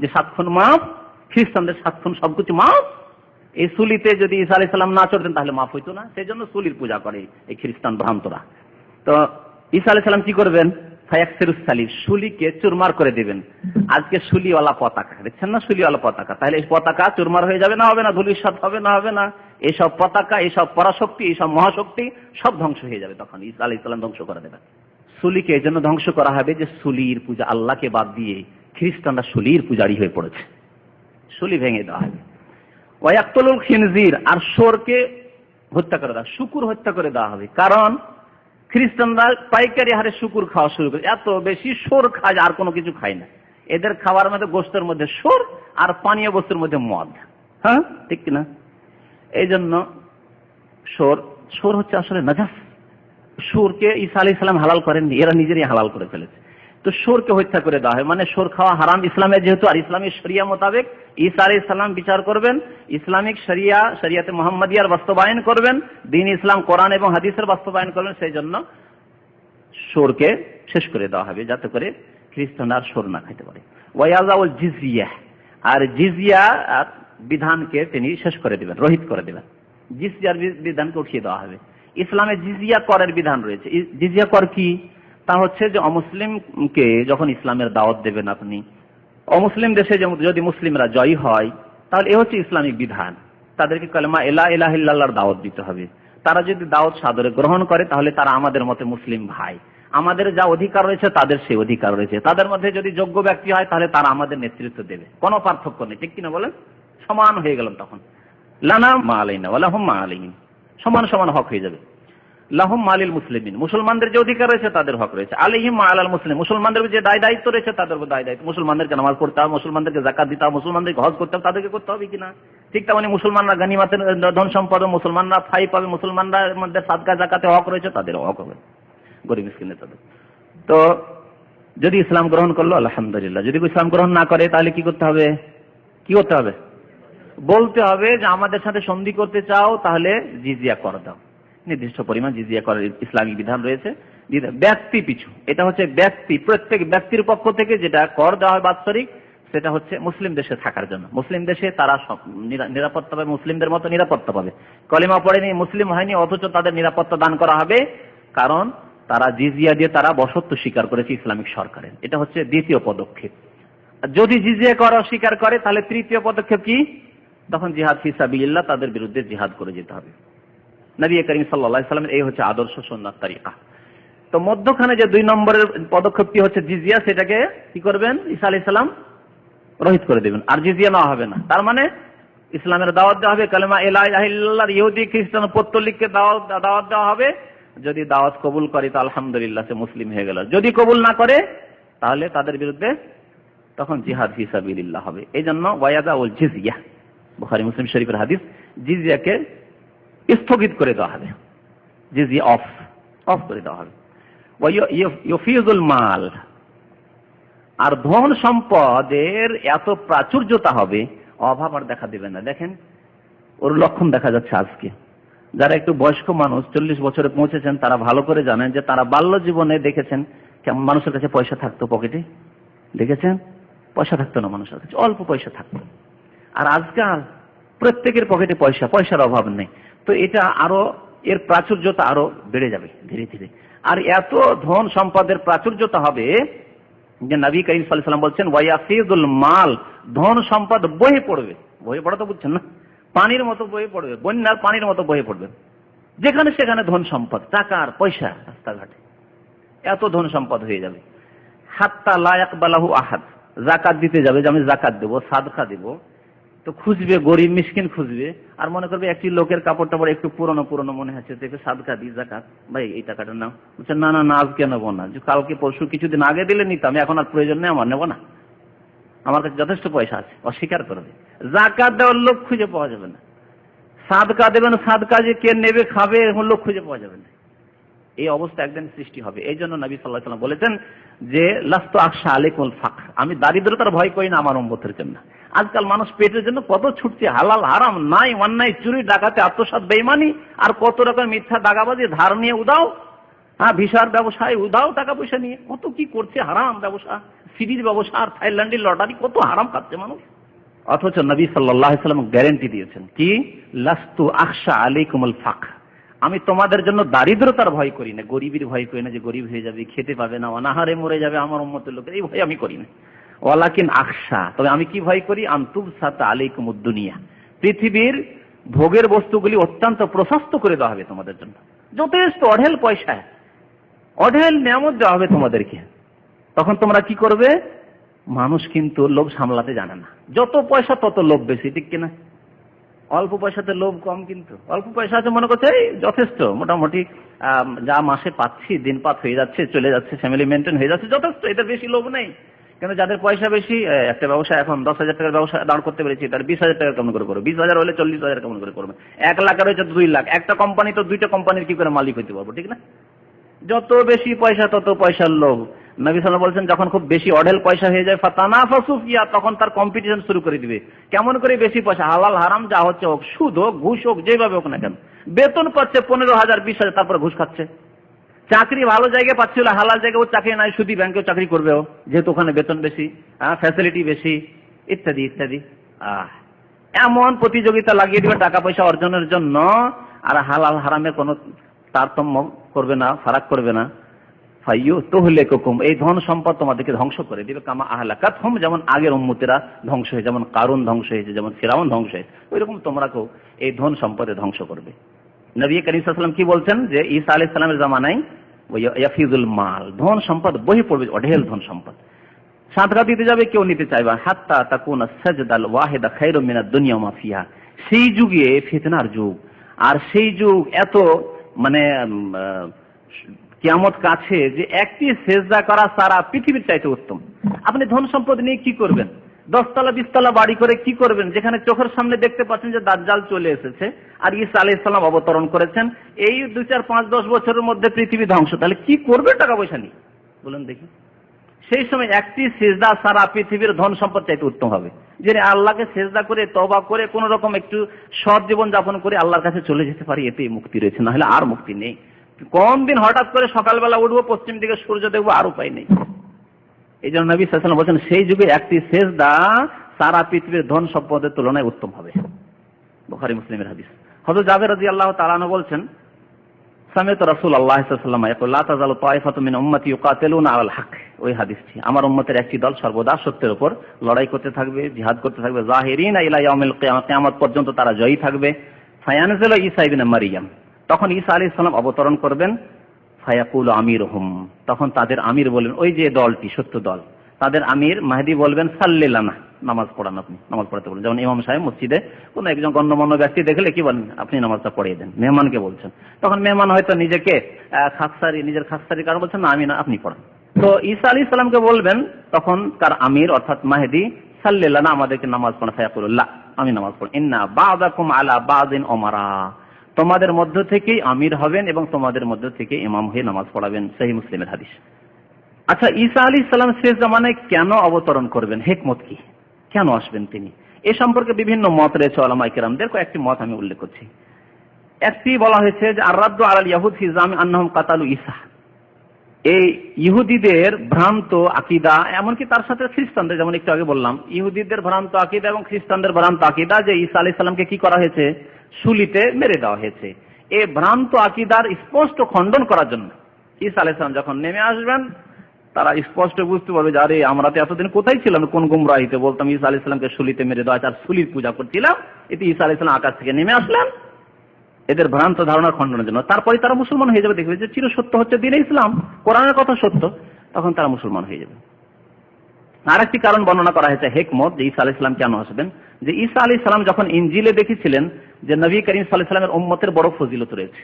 যে 7 খুন মাফ, খ্রিস্টানদের 7 খুন সবকিছু মাফ। এই সুলিতে যদি ঈসা আলাইহিস সালাম না চড়তেন তাহলে মাফ হইতো না, সেই জন্য সুলির পূজা করে এই খ্রিস্টান ভ্রান্তরা। তো ঈসা আলাইহিস সালাম কি করবেন? ফায়াকসিরুস সালিব, সুলিকে চুরমার করে দিবেন। আজকে সুলিওয়ালা পতাকা দেখছেন না, সুলিওয়ালা পতাকা, তাহলে এই পতাকা চুরমার হয়ে যাবে না হবে না? ধূলিসাৎ হবে না হবে না? এইসব পতাকা, এইসব পরাশক্তি, এইসব মহাশক্তি সব ধ্বংস হয়ে যাবে, তখন ঈসা আলাইহিস সালাম ধ্বংস করে দেবেন। সুলিকে এই জন্য ধ্বংস করা হবে যে সুলির পূজা, আল্লাহকে বাদ দিয়ে খ্রিস্টানরা সুলির পূজারী হয়ে পড়েছে, সুলি ভেঙে দেওয়া হবে। ওয়ায়াকতুলুল খিনজির, আর শোরকে হত্যা করে দেওয়া, শুকুর হত্যা করে দেওয়া হবে। কারণ খ্রিস্টানরা পাইকারি হারে শুকুর খাওয়া শুরু করে, এত বেশি শোর খায় আর কোনো কিছু খায় না। এদের খাবার মধ্যে গোস্তের মধ্যে সুর আর পানীয় বস্তুর মধ্যে মদ। হ্যাঁ, ঠিক কিনা? এই জন্য সুর হচ্ছে আসলে নাজাস। সুরকে ঈসা আলাইহিস সালাম হালাল করেননি, এরা নিজেরই হালাল করে ফেলেছে। তো সুরকে হত্যা করে দেওয়া হয়, মানে সুর খাওয়া হারাম ইসলামের যেহেতু, আর ইসলামিক শরিয়া মোতাবেক ঈসা আলাইহিস সালাম বিচার করবেন, ইসলামিক শরিয়াতে মুহাম্মাদিয়ার বাস্তবায়ন করবেন, দ্বীন ইসলাম কোরআন এবং হাদিসের বাস্তবায়ন করবেন। সেই জন্য সুরকে শেষ করে দেওয়া হবে, যাতে করে খ্রিস্টানরা আর সুর না খাইতে পারে। ওয়ায়াজাউল জিজিয়া, আর জিজিয়া বিধানকে তিনি শেষ করে দিবেন, রহিত করে দিবেন। জিজিয়ার বিধানকে উঠিয়ে দেওয়া হবে। ইসলামে জিজিয়া করের বিধান রয়েছে। জিজিয়া কর কি? তা হচ্ছে যে অমুসলিমকে যখন ইসলামের দাওয়াত দেবেন আপনি, অমুসলিম দেশে যদি মুসলিমরা জয়ী হয়, তাহলে এ হচ্ছে ইসলামিক বিধান। তাদেরকে কালেমা লা ইলাহা ইল্লাল্লাহর দাওয়াত দিতে হবে। তারা যদি দাওয়াত সাদরে গ্রহণ করে, তাহলে তারা আমাদের মতে মুসলিম ভাই। আমাদের যা অধিকার রয়েছে তাদের সেই অধিকার রয়েছে। তাদের মধ্যে যদি যোগ্য ব্যক্তি হয়, তাহলে তারা আমাদের নেতৃত্ব দেবে, কোনো পার্থক্য নেই। ঠিক কিনা বলেন? সমান হয়ে গেলাম তখন। লানা মা আলাইনা ওয়া লাহুম মা আলাইহিম, সমান সমান হক হয়ে যাবে। লাহুম মালিল মুসলিমিন, মুসলমানদের যে অধিকার রয়েছে তাদের হক রয়েছে। আলাইহিম মা আলাল মুসলিম, মুসলমানদের যে দায় দায়িত্ব রয়েছে তাদের দায় দায়িত্ব। মুসলমানদেরকে নামাজ পড়তে হবে, মুসলমানদেরকে যাকাত দিতে হবে, মুসলমানদেরকে হজ করতে হবে, তাদেরকে করতে হবে কিনা? ঠিক তেমনি মুসলমানরা গানিমাতের ধন সম্পদ, মুসলমানরা ফাই পাবে, মুসলমানদের মধ্যে সাদকা জাকাতে হক রয়েছে, তাদের হক হবে, গরিব মিসকিনের তাদের। তো যদি ইসলাম গ্রহণ করলো আলহামদুলিল্লাহ, যদি ইসলাম গ্রহণ না করে তাহলে কি করতে হবে? বলতে হবে যে আমাদের সাথে সন্ধি করতে চাও, তাহলে জিজিয়া কর দাও। নির্দিষ্ট পরিমাণ জিজিয়া করার ইসলামিক বিধান রয়েছে ব্যক্তি পিছু। এটা হচ্ছে প্রত্যেক ব্যক্তির পক্ষ থেকে যেটা কর দেওয়া হয় বাৎসরিক, সেটা হচ্ছে মুসলিম দেশে থাকার জন্য। মুসলিম দেশে তারা নিরাপত্তা পাবে, মুসলিমদের মতো নিরাপত্তা পাবে। কলিমা পড়েনি, মুসলিম হয়নি, অথচ তাদের নিরাপত্তা দান করা হবে, কারণ তারা জিজিয়া দিয়ে তারা বশত্ব স্বীকার করেছে ইসলামিক সরকারের। এটা হচ্ছে দ্বিতীয় পদক্ষেপ। যদি জিজিয়া করা স্বীকার করে, তাহলে তৃতীয় পদক্ষেপ কি? তখন জিহাদ ফি সাবিলিল্লাহ, তাদের বিরুদ্ধে জিহাদ করে যেতে হবে। নবী করিম সাল্লাল্লাহু আলাইহি ওয়াসাল্লামের এই হচ্ছে আদর্শ সুন্নাত তরিকা। তো মধ্যখানে যে 2 নম্বরের পদক্ষেপটি হচ্ছে জিজিয়া, সেটাকে কি করবেন? ঈসা আলাইহিস সালাম রহিত করে দেবেন, আর জিজিয়া নেওয়া হবে না। তার মানে ইসলামের দাওয়াত দেওয়া হবে, কালেমা লা ইলাহা ইল্লাল্লাহ, ইহুদি খ্রিস্টান পৌত্তলিককে দাওয়াত দেওয়া হবে। যদি দাওয়াত কবুল করে তো আলহামদুলিল্লাহ, সে মুসলিম হয়ে গেল। যদি কবুল না করে, তাহলে তাদের বিরুদ্ধে তখন জিহাদ ফি সাবিলিল্লাহ হবে। এই জন্য ওয়ায়াদাউল জিজিয়া, বুখারী মুসলিম শরীফের হাদিস, জিজিয়াকে স্থগিত করে দেওয়া হবে, জিজিয়া অফ করে দেওয়া হবে। ইউফিজুল মাল, আর ধন সম্পদের এত প্রাচুর্যতা হবে, অভাব আর দেখা দেবে না। দেখেন, ওর লক্ষণ দেখা যাচ্ছে আজকে। যারা একটু বয়স্ক মানুষ, 40 বছরে পৌঁছেছেন, তারা ভালো করে জানেন যে তারা বাল্য জীবনে দেখেছেন কেমন মানুষের কাছে পয়সা থাকতো, পকেটে দেখেছেন পয়সা থাকতো না, মানুষের কাছে অল্প পয়সা থাকতো। আর আজকাল প্রত্যেকের পকেটে পয়সার অভাব নেই। তো এটা আরো, এর প্রাচুর্যতা আরো বেড়ে যাবে ধীরে ধীরে। আর এত ধন সম্পদের প্রাচুর্যতা হবে যে নবী করিম সাল্লাল্লাহু আলাইহি ওয়াসাল্লাম বলছেন ওয়ায়াফিদুল মাল, ধন সম্পদ বয়ে পড়বে। বয়ে পড়া তো বুঝছেন না, পানির মতো বয়ে পড়বে, বন্যার পানির মতো বয়ে পড়বে। যেখানে সেখানে ধন সম্পদ, টাকার পয়সা, রাস্তাঘাটে এত ধন সম্পদ হয়ে যাবে। হাত্তা লা ইয়াকবালাহু আহাদ, যাকাত দিতে যাবে, যে আমি যাকাত দেবো, সাদকা দেবো, তো খুঁজবে, গরিব মিসকিন খুঁজবে, আর মনে করবে একটি লোকের কাপড় টাপড় একটু পুরনো মনে হচ্ছে, একটু সাদকা দিই, যাকাত, ভাই এই টাকাটা নাও। বলছে না আজকে নেবো না, কালকে পরশু কিছুদিন আগে দিলে নিতাম, এখন আর প্রয়োজন নেই, আমার নেবো না, আমার কাছে যথেষ্ট পয়সা আছে। অস্বীকার করবে। যাকাত দেওয়ার লোক খুঁজে পাওয়া যাবে না। সাদকা দেবেন, সাদকা যে কে নেবে খাবে, এরকম লোক খুঁজে পাওয়া যাবে না। এই অবস্থা একদিন সৃষ্টি হবে। এই জন্য নবী সাল্লাল্লাহু আলাইহি ওয়াসাল্লাম বলেছেন যে লাস্তু আখশা আলাইকুল ফাকর, আমি দারিদ্রতার ভয় করি না আমার উম্মতের জন্য। আজকাল মানুষ পেটের জন্য কত ছুটছে, হালাল হারাম নাই, অন্যায়, চুরি, ডাকাতি, আত্মসাৎ, বেঈমানি, আর কত রকম মিথ্যা দাগাবাজি, ধার নিয়ে উদাও, ভিসার ব্যবসায় উদাও, টাকা পয়সা নিয়ে কত কি করছে, হারাম ব্যবসা, সিডির ব্যবসা, আর থাইল্যান্ডের লটারি, কত হারাম খাচ্ছে মানুষ। অথচ নবী সাল্লাল্লাহু আলাইহি ওয়াসাল্লাম গ্যারান্টি দিয়েছেন কি, লাস্তু আখশা আলাইকুমুল ফাকর, আমি তোমাদের জন্য দারিদ্রতার ভয় করি না, গরিবের ভয় করি না, যে গরিব হয়ে যাবে, খেতে পাবে না, অনাহারে মরে যাবে আমার উম্মতের লোকের, এই ভয় আমি করি না। ওয়ালাকিন আখশা, তবে আমি কি ভয় করি, আনতুবসাতা আলাইকুমুদ দুনিয়া, পৃথিবীর ভোগের বস্তুগুলি অত্যন্ত প্রশস্ত করে দেওয়া হবে তোমাদের জন্য, যথেষ্ট অঢেল পয়সা, অঢেল নিয়ামত দেওয়া হবে তোমাদেরকে। তখন তোমরা কি করবে? মানুষ কিন্তু লোভ সামলাতে জানে না, যত পয়সা তত লোভ বেশি, ঠিক কিনা? অল্প পয়সাতে লোভ কম, কিন্তু অল্প পয়সা আছে মনে করছে যথেষ্ট, মোটামুটি যা মাসে পাচ্ছি দিন পাত হয়ে যাচ্ছে, চলে যাচ্ছে, ফ্যামিলি মেনটেন হয়ে যাচ্ছে, যথেষ্ট, এদের বেশি লোভ নেই। কিন্তু যাদের পয়সা বেশি, একটা ব্যবসা এখন 10,000 টাকার ব্যবসা দাঁড় করতে পেরেছি, তার 20,000 টাকা কেমন করে করবে, 20,000 হলে 40,000 কেমন করে করবে, 1 লাখের হয়েছে 2 লাখ, একটা কোম্পানি তো 2টা কোম্পানির কি করে মালিক হইতে পারবো, ঠিক না? যত বেশি পয়সা তত পয়সার লোভ। নবী সাল্লাল্লাহু আলাইহি ওয়াসাল্লাম বলছেন যখন খুব বেশি অঢেল পয়সা হয়ে যায় ফাতানাফাসু ফিয়া, তখন তার কম্পিটিশন শুরু করে দিবে। কেমন করে বেশি পয়সা, হালাল হারাম যা হচ্ছে হোক, সুদ হোক, ঘুষ হোক, যেভাবে হোক না কেন, বেতন পাচ্ছে 15,000 20,000, তারপরে ঘুষ খাচ্ছে। চাকরি ভালো জায়গায় পাচ্ছিল, হালাল জায়গায় ও চাকরি নাই, সুদী ব্যাংকেও চাকরি করবে ও, যেহেতু ওখানে বেতন বেশি, ফ্যাসিলিটি বেশি, ইত্যাদি ইত্যাদি। এমন প্রতিযোগিতা লাগিয়ে দিবে টাকা পয়সা অর্জনের জন্য, আর হালাল হারামের কোনো তারতম্য করবে না, ফারাক করবে না। ফাইয়ু তুহলিকুকুম, এই ধন সম্পদ তোমাদেরকে ধ্বংস করে দিবে, কামা আহলাকাতহুম, যেমন আগের উম্মতেরা ধ্বংস হয়েছে, যেমন কারুন ধ্বংস হয়েছে, যেমন ফিরআউন ধ্বংস হয়েছে, ওইরকম তোমরাকেও এই ধন সম্পদে ধ্বংস করবে। নবী করিম সাল্লাল্লাহু আলাইহি ওয়াসাল্লাম কি বলছেন যে ঈসা আলাইহিস সালামের জামানায় ইয়াফিজুল মাল, ধন সম্পদ বহি পড়বে, অঢেল ধন সম্পদ। সাদকা দিতে যাবে, কেউ নিতে চাইবে, হাত্তা তাকুনা সাজদাল ওয়াহিদা খায়রুম মিনাদ দুনিয়া ওয়া মা ফিহা। সেই যুগে ফিতনার যুগ, আর সেই যুগ এত মানে কিয়ামত কাছে যে একটি সেজদা করা সারা পৃথিবীর চাইতে উত্তম। আপনি ধন সম্পদ নিয়ে কি করবেন? 10 তলা 20 তলা বাড়ি করে কি করবেন, যেখানে চোখের সামনে দেখতে পাচ্ছেন যে দাজ্জাল চলে এসেছে আর ঈসা আলাইহিস সালাম অবতরণ করেছেন, এই 2, 4, 5, 10 বছরের মধ্যে পৃথিবী ধ্বংস। তাহলে কি করবে টাকা পয়সা নিয়ে, বলুন দেখি? সেই সময় একটি সেজদা সারা পৃথিবীর ধন সম্পদ চাইতে উত্তম হবে। যে আল্লাহকে সেজদা করে তওবা করে কোন রকম একটু সৎ জীবন যাপন করে আল্লাহর কাছে চলে যেতে পারি, এতেই মুক্তি রয়েছে, না হলে আর মুক্তি নেই। কোন দিন হঠাৎ করে সকালবেলা উঠবো, পশ্চিম দিকে সূর্য দেখবো, আর উপায় নেই। এই জন্য নবী সাল্লাল্লাহু আলাইহি ওয়াসাল্লাম বলেছেন সেই যুগে একটি সেজদা সারা পৃথিবীর ধন সম্পদের তুলনায় উত্তম হবে। বুখারী মুসলিমের হাদিস। হযরত জাবের রাদিয়াল্লাহু তাআলা আনহু বলছেন, সামি'তু রাসূলুল্লাহ সাল্লাল্লাহু আলাইহি ওয়াসাল্লাম ইয়াকুল লা তাযালু তায়ফাতুম মিন উম্মতি ইউকাতিলুনা আলাল হক। ওই হাদিসটি, আমার উম্মতের একটি দল সর্বদা সত্যের উপর লড়াই করতে থাকবে, জিহাদ করতে থাকবে, যাহিরিনা ইলা ইয়াউমিল কিয়ামা, কিয়ামত পর্যন্ত তারা জয়ী থাকবে। ফায়ানজিলু ঈসা ইবনে মারইয়াম, তখন ঈসা আলাইহিস সালাম অবতরণ করবেন। ফায়াকুলু আমিরুহুম, তখন তাদের আমির বলবেন, ওই যে দলটি সত্য দল, তাদের আমির মাহদী বলবেন, সাল্লি লানা, নামাজ পড়ান, আপনি নামাজ পড়াতে বলেন। যেমন ইমাম সাহেব মসজিদে কোন একজন গণ্যমান্য ব্যক্তি দেখলে কি বলেন, আপনি নামাজটা পড়িয়ে দেন, মেহমানকে বলছেন। তখন মেহমান হয়তো নিজেকে নিজের খাকসারির কারণ বলছেন, না আমি না, আপনি পড়ান। তো ঈসা আলাইহিস সালামকে বলবেন তখন তার আমির অর্থাৎ মাহদী, সাল্লি লানা, আমাদেরকে নামাজ পড়ান। ফায়াকুলুল্লাহ, আমি নামাজ পড়ি। ইন্না বা'দাকুম আলা বা'দিন উমারা, তোমাদের মধ্য থেকেই আমির হবেন এবং তোমাদের মধ্য থেকে ইমাম হয়ে নামাজ পড়াবেন। সহিহ মুসলিমের হাদিস। আচ্ছা, ঈসা আলাইহিস সালাম শেষ জামানায় কেন অবতরণ করবেন, হিকমত কি, কেন আসবেন তিনি, এ সম্পর্কে বিভিন্ন মত রয়েছে উলামায়ে কেরামদের। কয়েকটি মত আমি উল্লেখ করছি। একটি বলা হয়েছে যে আর-রাদ্দু আলাল ইয়াহুদ ফি জামি আন্নাহুম কাতালু ঈসা, এই ইহুদিদের ভ্রান্ত আকীদা, এমনকি তার সাথে খ্রিস্টানদের, যেমন একটু আগে বললাম, ইহুদিদের ভ্রান্ত আকীদা এবং খ্রিস্টানদের ভ্রান্ত আকীদা যে ঈসা আলাইহিস সালামকে কি করা হয়েছে, শুলিতে মেরে দেওয়া হয়েছে। এই ভ্রান্ত আকীদার স্পষ্ট খণ্ডন করার জন্য ঈসা আলাইহিস সালাম যখন নেমে আসবেন, তারা স্পষ্ট বুঝতে পারবে যে আরে আমরা তো এতদিন কোথায় ছিলাম, কোন গুমরাহিতে বলতাম ঈসা আলাইহিস সালামকে শুলিতে মেরে দেওয়া, আর শুলির পূজা করছিলাম, এতে ঈসা আলাইহিস সালাম আকাশ থেকে নেমে আসলেন এদের ভ্রান্ত ধারণার খণ্ডনের জন্য। তারপরে তারা মুসলমান হয়ে যাবে, দেখবে যে চির সত্য হচ্ছে দ্বীন ইসলাম, কোরআনের কথা সত্য, তখন তারা মুসলমান হয়ে যাবে। আরেকটি কারণ বর্ণনা করা হয়েছে হিকমত, যে ঈসা আলাইহিস সালাম কেন আসবেন, যে ঈসা আলাইহিস সালাম যখন ইনজিলে দেখেছিলেন যে নবী করিম সাল্লাল্লাহু আলাইহি ওয়াসাল্লামের উম্মতের বড় ফজিলত রয়েছে,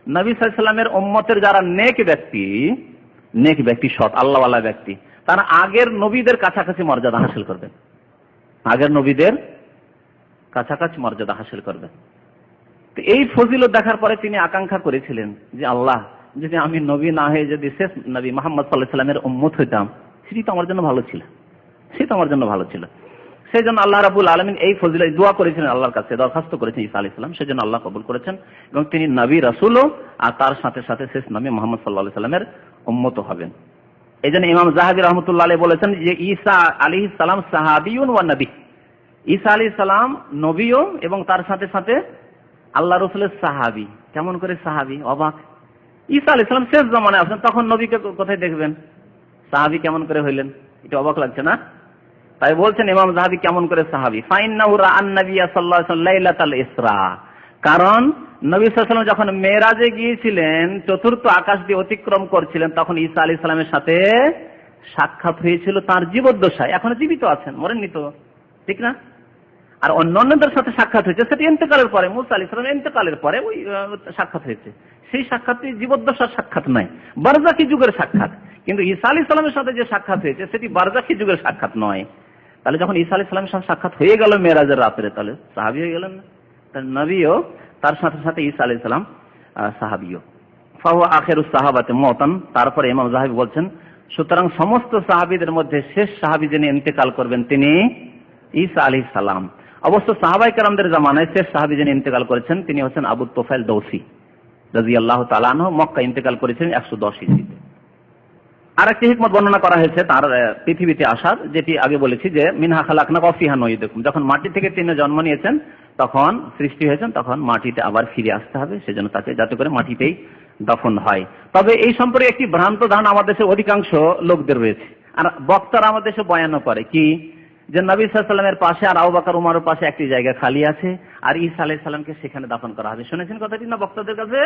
নবী সাল্লাল্লাহু আলাইহি ওয়াসাল্লামের উম্মতের যারা নেক ব্যক্তি সৎ আল্লাহওয়ালা ব্যক্তি, তারা আগের নবীদের কাছাকাছি মর্যাদা হাসিল করবেন, আগের নবীদের কাছাকাছি মর্যাদা হাসিল করবেন। তো এই ফজিলত দেখার পরে তিনি আকাঙ্ক্ষা করেছিলেন যে আল্লাহ, যদি আমি নবী না হয়ে যদি শেষ নবী মুহাম্মদ সাল্লাল্লাহু আলাইহি ওয়াসাল্লামের উম্মত হইতাম, সেটি তো আমার জন্য ভালো ছিল, সেই জন্য আল্লাহ রাব্বুল আলামিন এই ফজিলত দোয়া করেছিলেন, আল্লাহর কাছে দরখাস্ত করেছেন ঈসা আলাইহিস সালাম, সেজন্য আল্লাহ কবুল করেছেন এবং তিনি নবী রাসূলও, আর তার সাথে সাথে শেষ নবী মুহাম্মদ সাল্লাল্লাহু আলাইহি ওয়াসাল্লামের উম্মত হবেন। এই জন্য ইমাম যাহাবী রাহমাতুল্লাহ আলাইহি বলেছেন যে ঈসা আলাইহিস সালাম সাহাবিয়ুন ওয়া নবী, ঈসা আলাইহিস সালাম নবীও এবং তার সাথে সাথে আল্লাহ রাসূলের সাহাবী। কেমন করে সাহাবী? অবাক। ঈসা আলাইহিস সালাম শেষ জামানায় আসেন, তখন নবীকে কোথায় দেখবেন, সাহাবী কেমন করে হইলেন? এটা অবাক লাগছে না? তাই বলছেন ইমাম যাহাবী কেমন করে সাহাবী, ফাইন্নাহু রাআন নাবিয়্য সাল্লাল্লাহু আলাইহি ওয়াসাল্লাম লাইলাতাল ইসরা, কারণ নবী সাল্লাল্লাহু আলাইহি ওয়াসাল্লাম যখন মেরাজে গিয়েছিলেন, চতুর্থ আকাশ দিয়ে অতিক্রম করছিলেন, তখন ঈসা আলাইহিস সালামের সাথে সাক্ষাৎ হয়েছিল তার জীবদ্দশায়। এখনো জীবিত আছেন, মরেননি তো, ঠিক না? আর অন্যান্যদের সাথে সাক্ষাৎ হয়েছে সেটি ইন্তেকালের পরে, মুসা আলাইহিস সালামের ইন্তেকালের পরে ওই সাক্ষাৎ হয়েছে। সেই সাক্ষাৎটি জীবদ্দশার সাক্ষাৎ নয়, বারজাকি যুগের সাক্ষাৎ। কিন্তু ঈসা আলাইহিস সালামের সাথে যে সাক্ষাৎ হয়েছে সেটি বারজাখী যুগের সাক্ষাৎ নয়। তাহলে যখন ঈসা আলাইহিস সালামের সাথে সাক্ষাৎ হয়ে গেল মেরাজের রাতে, তাহলে সাহাবী হয়ে গেলেন না? তার নবীও তার সাথে সাথে ঈসা আলাইহিস সালাম সাহাবীও। ফাহুয়া আখিরুস সাহাবাতে মওতান। তারপরে ইমাম যাহাবী বলছেন, সুতরাং সমস্ত সাহাবীদের মধ্যে শেষ সাহাবী যিনি ইন্তেকাল করবেন তিনি ঈসা আলাইহিস সালাম। অবশ্য সাহাবায়ে কেরামদের জামানায় শেষ সাহাবী যিনি ইন্তেকাল করেছেন তিনি হচ্ছেন আবু তুফাইল দৌসী রাদিয়াল্লাহু তাআলা আনহু, মক্কা ইন্তেকাল করেছিলেন 110 হিজরিতে। আরেকটি হিকমত বর্ণনা করা হয়েছে তার পৃথিবীতে আসার, যেটি আগে বলেছি যে মিনহা খালাকনাকুম ওয়া ফিহা নুঈদুকুম। যখন মাটি থেকে তিনি জন্ম নিয়েছেন, তখন সৃষ্টি হয়েছেন, তখন মাটিতে আবার ফিরে আসতে হবে, সেজন্য তাকে যাতে করে মাটিতেই দফন হয়। তবে এই সম্পর্কে একটি ভ্রান্ত ধারণা আমাদের দেশে অধিকাংশ লোকদের রয়েছে, আর বক্তারা আমাদের দেশে বয়ানও করে কি, যে নবী সাল্লাল্লাহু আলাইহি ওয়াসাল্লামের পাশে আর আবু বকর উমরের পাশে একটি জায়গা খালি আছে আর ঈসা আলাইহিস সালামকে সেখানে দাফন করা হবে। শুনেছেন কথাটি না? বক্তাদের কাছে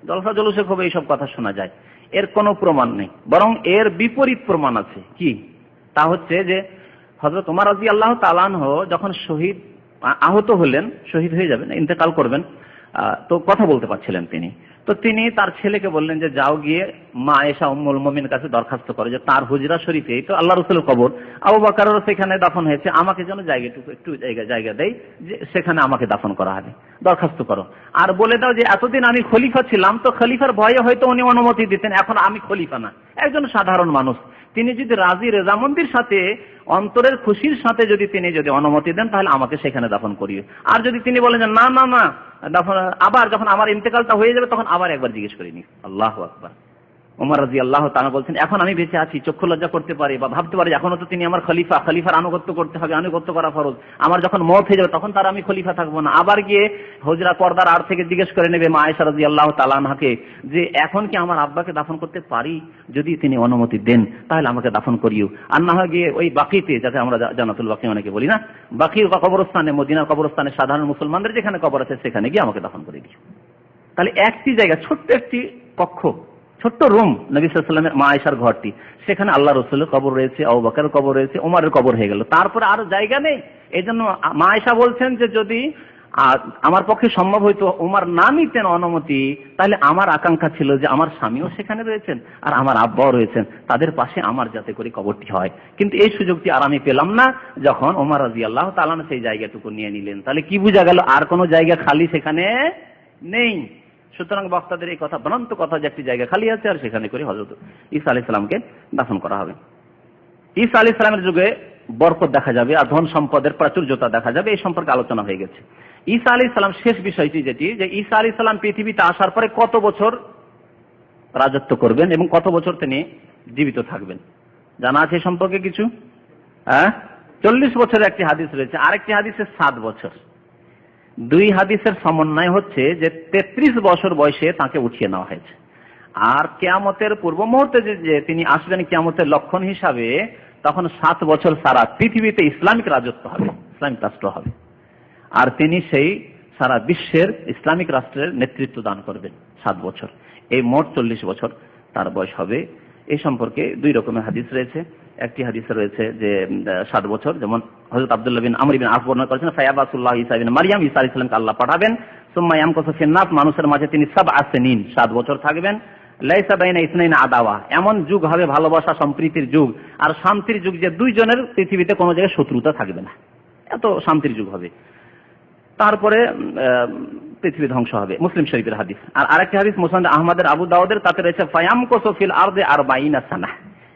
জলসা জলুসে খুব এইসব কথা শোনা যায়। এর কোনো প্রমাণ নেই, বরং এর বিপরীত প্রমাণ আছে। কি? তা হচ্ছে যে হযরত ওমর রাদিয়াল্লাহু তাআলা আনহু যখন আহত হলেন, শহীদ হয়ে যাবেন, ইন্তেকাল করবেন, তো কথা বলতে পারছিলেন তিনি। তো তিনি তার ছেলেকে বললেন যে যাও গিয়ে মা আয়েশা উম্মুল মুমিনের কাছে দরখাস্ত করে যে তার হুজরা শরীফে তো আল্লাহ রাসূলের কবর, আবু বকরেরও সেখানে দাফন হয়েছে, আমাকে যেন একটু জায়গা দেয় যে সেখানে আমাকে দাফন করা হবে, দরখাস্ত করো। আর বলে দাও যে এতদিন আমি খলিফা ছিলাম, তো খলিফার ভয়ে হয়তো উনি অনুমতি দিতেন, এখন আমি খলিফা না, একজন সাধারণ মানুষ, তিনি যদি রাজি রেজামন্দির সাথে অন্তরের খুশির সাথে তিনি অনুমতি দেন তাহলে আমাকে সেখানে দাফন করিয়ে। আর যদি তিনি বলেন যে না না না দাফন, আবার যখন আমার ইন্তেকালটা হয়ে যাবে তখন আবার একবার জিজ্ঞেস করে নি। আল্লাহু আকবার। ওমর রাদিয়াল্লাহু তাআলা বলছেন এখন আমি বেঁচে আছি, চক্ষু লজ্জা করতে পারি বা ভাবতে পারি এখনো তো তিনি আমার খলিফা, খলিফার আনুগত্য করতে হবে, আনুগত্য করা ফরজ, আমার যখন মওত হয়ে যাবে তখন তার আমি খলিফা থাকবো না। আবার গিয়ে হুজরা পর্দার আড় থেকে জিজ্ঞেস করে নেবে মা আয়েশা রাদিয়াল্লাহু তাআলা আনহাকে যে এখন কি আমার আব্বাকে দাফন করতে পারি, যদি তিনি অনুমতি দেন তাহলে আমাকে দাফন করিও, আর না হয় গিয়ে ওই বাকিতে, যাকে আমরা জান্নাতুল বাকি অনেকে বলি না, বাকির কবরস্থানে, মদিনার কবরস্থানে সাধারণ মুসলমানদের যেখানে কবর আছে সেখানে গিয়ে আমাকে দাফন করে দিও। তাহলে একটি জায়গা, ছোট্ট একটি কক্ষ, ছোট্ট রুম, নবী সাল্লাল্লাহু আলাইহি ওয়াসাল্লামের মা আয়েশার ঘরটি, সেখানে আল্লাহ রাসূলের কবর রয়েছে, আবু বকরের কবর রয়েছে, ওমরের কবর হয়ে গেল, তারপরে আর জায়গা নেই। এইজন্য মা আয়েশা বলছেন যে যদি আমার পক্ষে সম্ভব হইতো ওমর না নিতেন অনুমতি, তাহলে আমার আকাঙ্ক্ষা ছিল যে আমার স্বামীও সেখানে রয়েছেন আর আমার আব্বাও রয়েছেন, তাদের পাশে আমার যাতে করে কবরটি হয়। কিন্তু এই সুযোগটি আর আমি পেলাম না যখন ওমর রাদিয়াল্লাহু তাআলা সেই জায়গাটুকু নিয়ে নিলেন। তাহলে কি বোঝা গেল? আর কোনো জায়গা খালি সেখানে নেই। সুতরাং বক্তাদের এই কথা ভ্রান্ত কথা যে একটি জায়গা খালি আছে আর সেখানে করে হযরত ঈসা আলাইহিস সালামকে দাফন করা হবে। ঈসা আলাইহিস সালামের যুগে বরকত দেখা যাবে আর ধন সম্পদের প্রাচুর্যতা দেখা যাবে, এই সম্পর্কে আলোচনা হয়ে গেছে। ঈসা আলাইহিস সালাম, শেষ বিষয়টি যেটি, যে ঈসা আলাইহিস সালাম পৃথিবীতে আসার পরে কত বছর রাজত্ব করবেন এবং কত বছর তিনি জীবিত থাকবেন, জানা আছে সম্পর্কে কিছু? 40 বছরের একটি হাদিস রয়েছে, আরেকটি হাদিসে 7 বছর। দুই হাদিসের সমন্বয় হচ্ছে যে 33 বছর বয়সে তাকে উঠিয়ে নেওয়া হয়েছে। আর কিয়ামতের পূর্ব মুহূর্তে যে তিনি আসবেন কিয়ামতের লক্ষণ হিসাবে, তখন 7 বছর সারা পৃথিবীতে ইসলামিক রাজত্ব হবে, ইসলামিক রাষ্ট্র হবে, আর তিনি সেই সারা বিশ্বের ইসলামিক রাষ্ট্রের নেতৃত্ব দান করবেন 7 বছর। এই মোট 40 বছর তার বয়স হবে। এই সম্পর্কে দুই রকমের হাদিস রয়েছে। একটি হাদিসে রয়েছে যে 7 বছর, যেমন হযরত আব্দুল্লাহ বিন আমর বিন আস বর্ণনা করেছেন, ফায়াবাসুল্লাহ ঈসা ইবনে মারইয়াম, ঈসা আলাইহিস সালামকে আল্লাহ পাঠাবেন, সুম্মা ইয়ামকুসু ফিন নাস, মানুষের মাঝে তিনি 7 সিনিন, 7 বছর থাকবেন, লাইসা বাইনা ইসনাইন আদাওয়া, এমন যুগ হবে ভালোবাসা সম্প্রীতির যুগ আর শান্তির যুগ, যে দুইজনের পৃথিবীতে কোনো জায়গায় শত্রুতা থাকবে না, এত শান্তির যুগ হবে। তারপরে পৃথিবী ধ্বংস হবে, মুসলিম শরীফের হাদিস। আর আরেকটি হাদিস মুসনাদ আহমদের, আবু দাউদের, তাতে রয়েছে ফায়ামকুসু ফিল আরদি 40 সানা,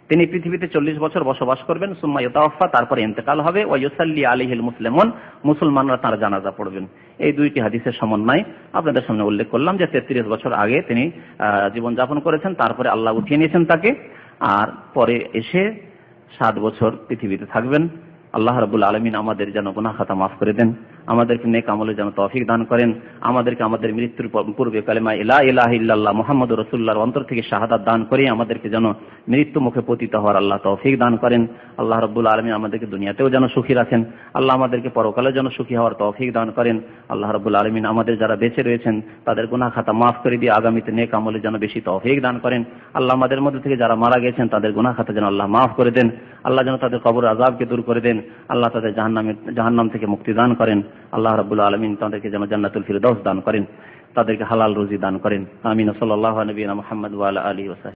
তিনি পৃথিবীতে 40 বছর বসবাস করবেন, সুম্মা ইউতাওয়াফা, তারপরে ইন্তেকাল হবে, ওয়া ইউসাল্লি আলাইহিল মুসলিমুন, মুসলমানরা তার জানাজা পড়বেন। এই দুইটি হাদিসের সমন্বয় আপনাদের সামনে উল্লেখ করলাম যে 33 বছর আগে তিনি জীবন যাপন করেছেন, তারপরে আল্লাহ উঠিয়ে নিয়েছেন তাকে, আর পরে এসে 7 বছর পৃথিবীতে থাকবেন। আল্লাহ রাব্বুল আলামিন আমাদের যেন গুনাহ খাতা মাফ করে দেন, আমাদেরকে নেক আমলে যেন তৌফিক দান করেন, আমাদেরকে আমাদের মৃত্যুর পূর্বে কালেমা লা ইলাহা ইল্লাল্লাহ মুহাম্মাদুর রাসূলুল্লাহর অন্তর থেকে শাহাদাত দান করে আমাদেরকে যেন মৃত্যু মুখে পতিত হওয়ার আল্লাহ তৌফিক দান করেন। আল্লাহ রাব্বুল আলামিন আমাদেরকে দুনিয়াতেও যেন সুখী রাখেন, আল্লাহ আমাদেরকে পরকালে যেন সুখী হওয়ার তৌফিক দান করেন। আল্লাহ রাব্বুল আলামিন আমাদের যারা বেঁচে রয়েছেন তাদের গুনাহ খাতা মাফ করে দিয়ে আগামীতে নেক আমলে যেন বেশি তৌফিক দান করেন। আল্লাহ আমাদের মধ্যে থেকে যারা মারা গেছেন তাদের গুনাহ খাতা যেন আল্লাহ মাফ করে দেন, আল্লাহ যেন তাদের কবর আযাবকে দূর করে দেন, আল্লাহ তাদের জাহান্নাম থেকে মুক্তি দান করেন। আল্লাহ রাব্বুল আলামিন তাদেরকে যেন জান্নাতুল ফিরদাউস দান করেন, তাদেরকে হালাল রুজি দান করেন। আমিন। সাল্লাল্লাহু আলাইহি ওয়া সাল্লাম মুহাম্মদ ওয়া আলা আলিহি ওয়া সাহবিহি।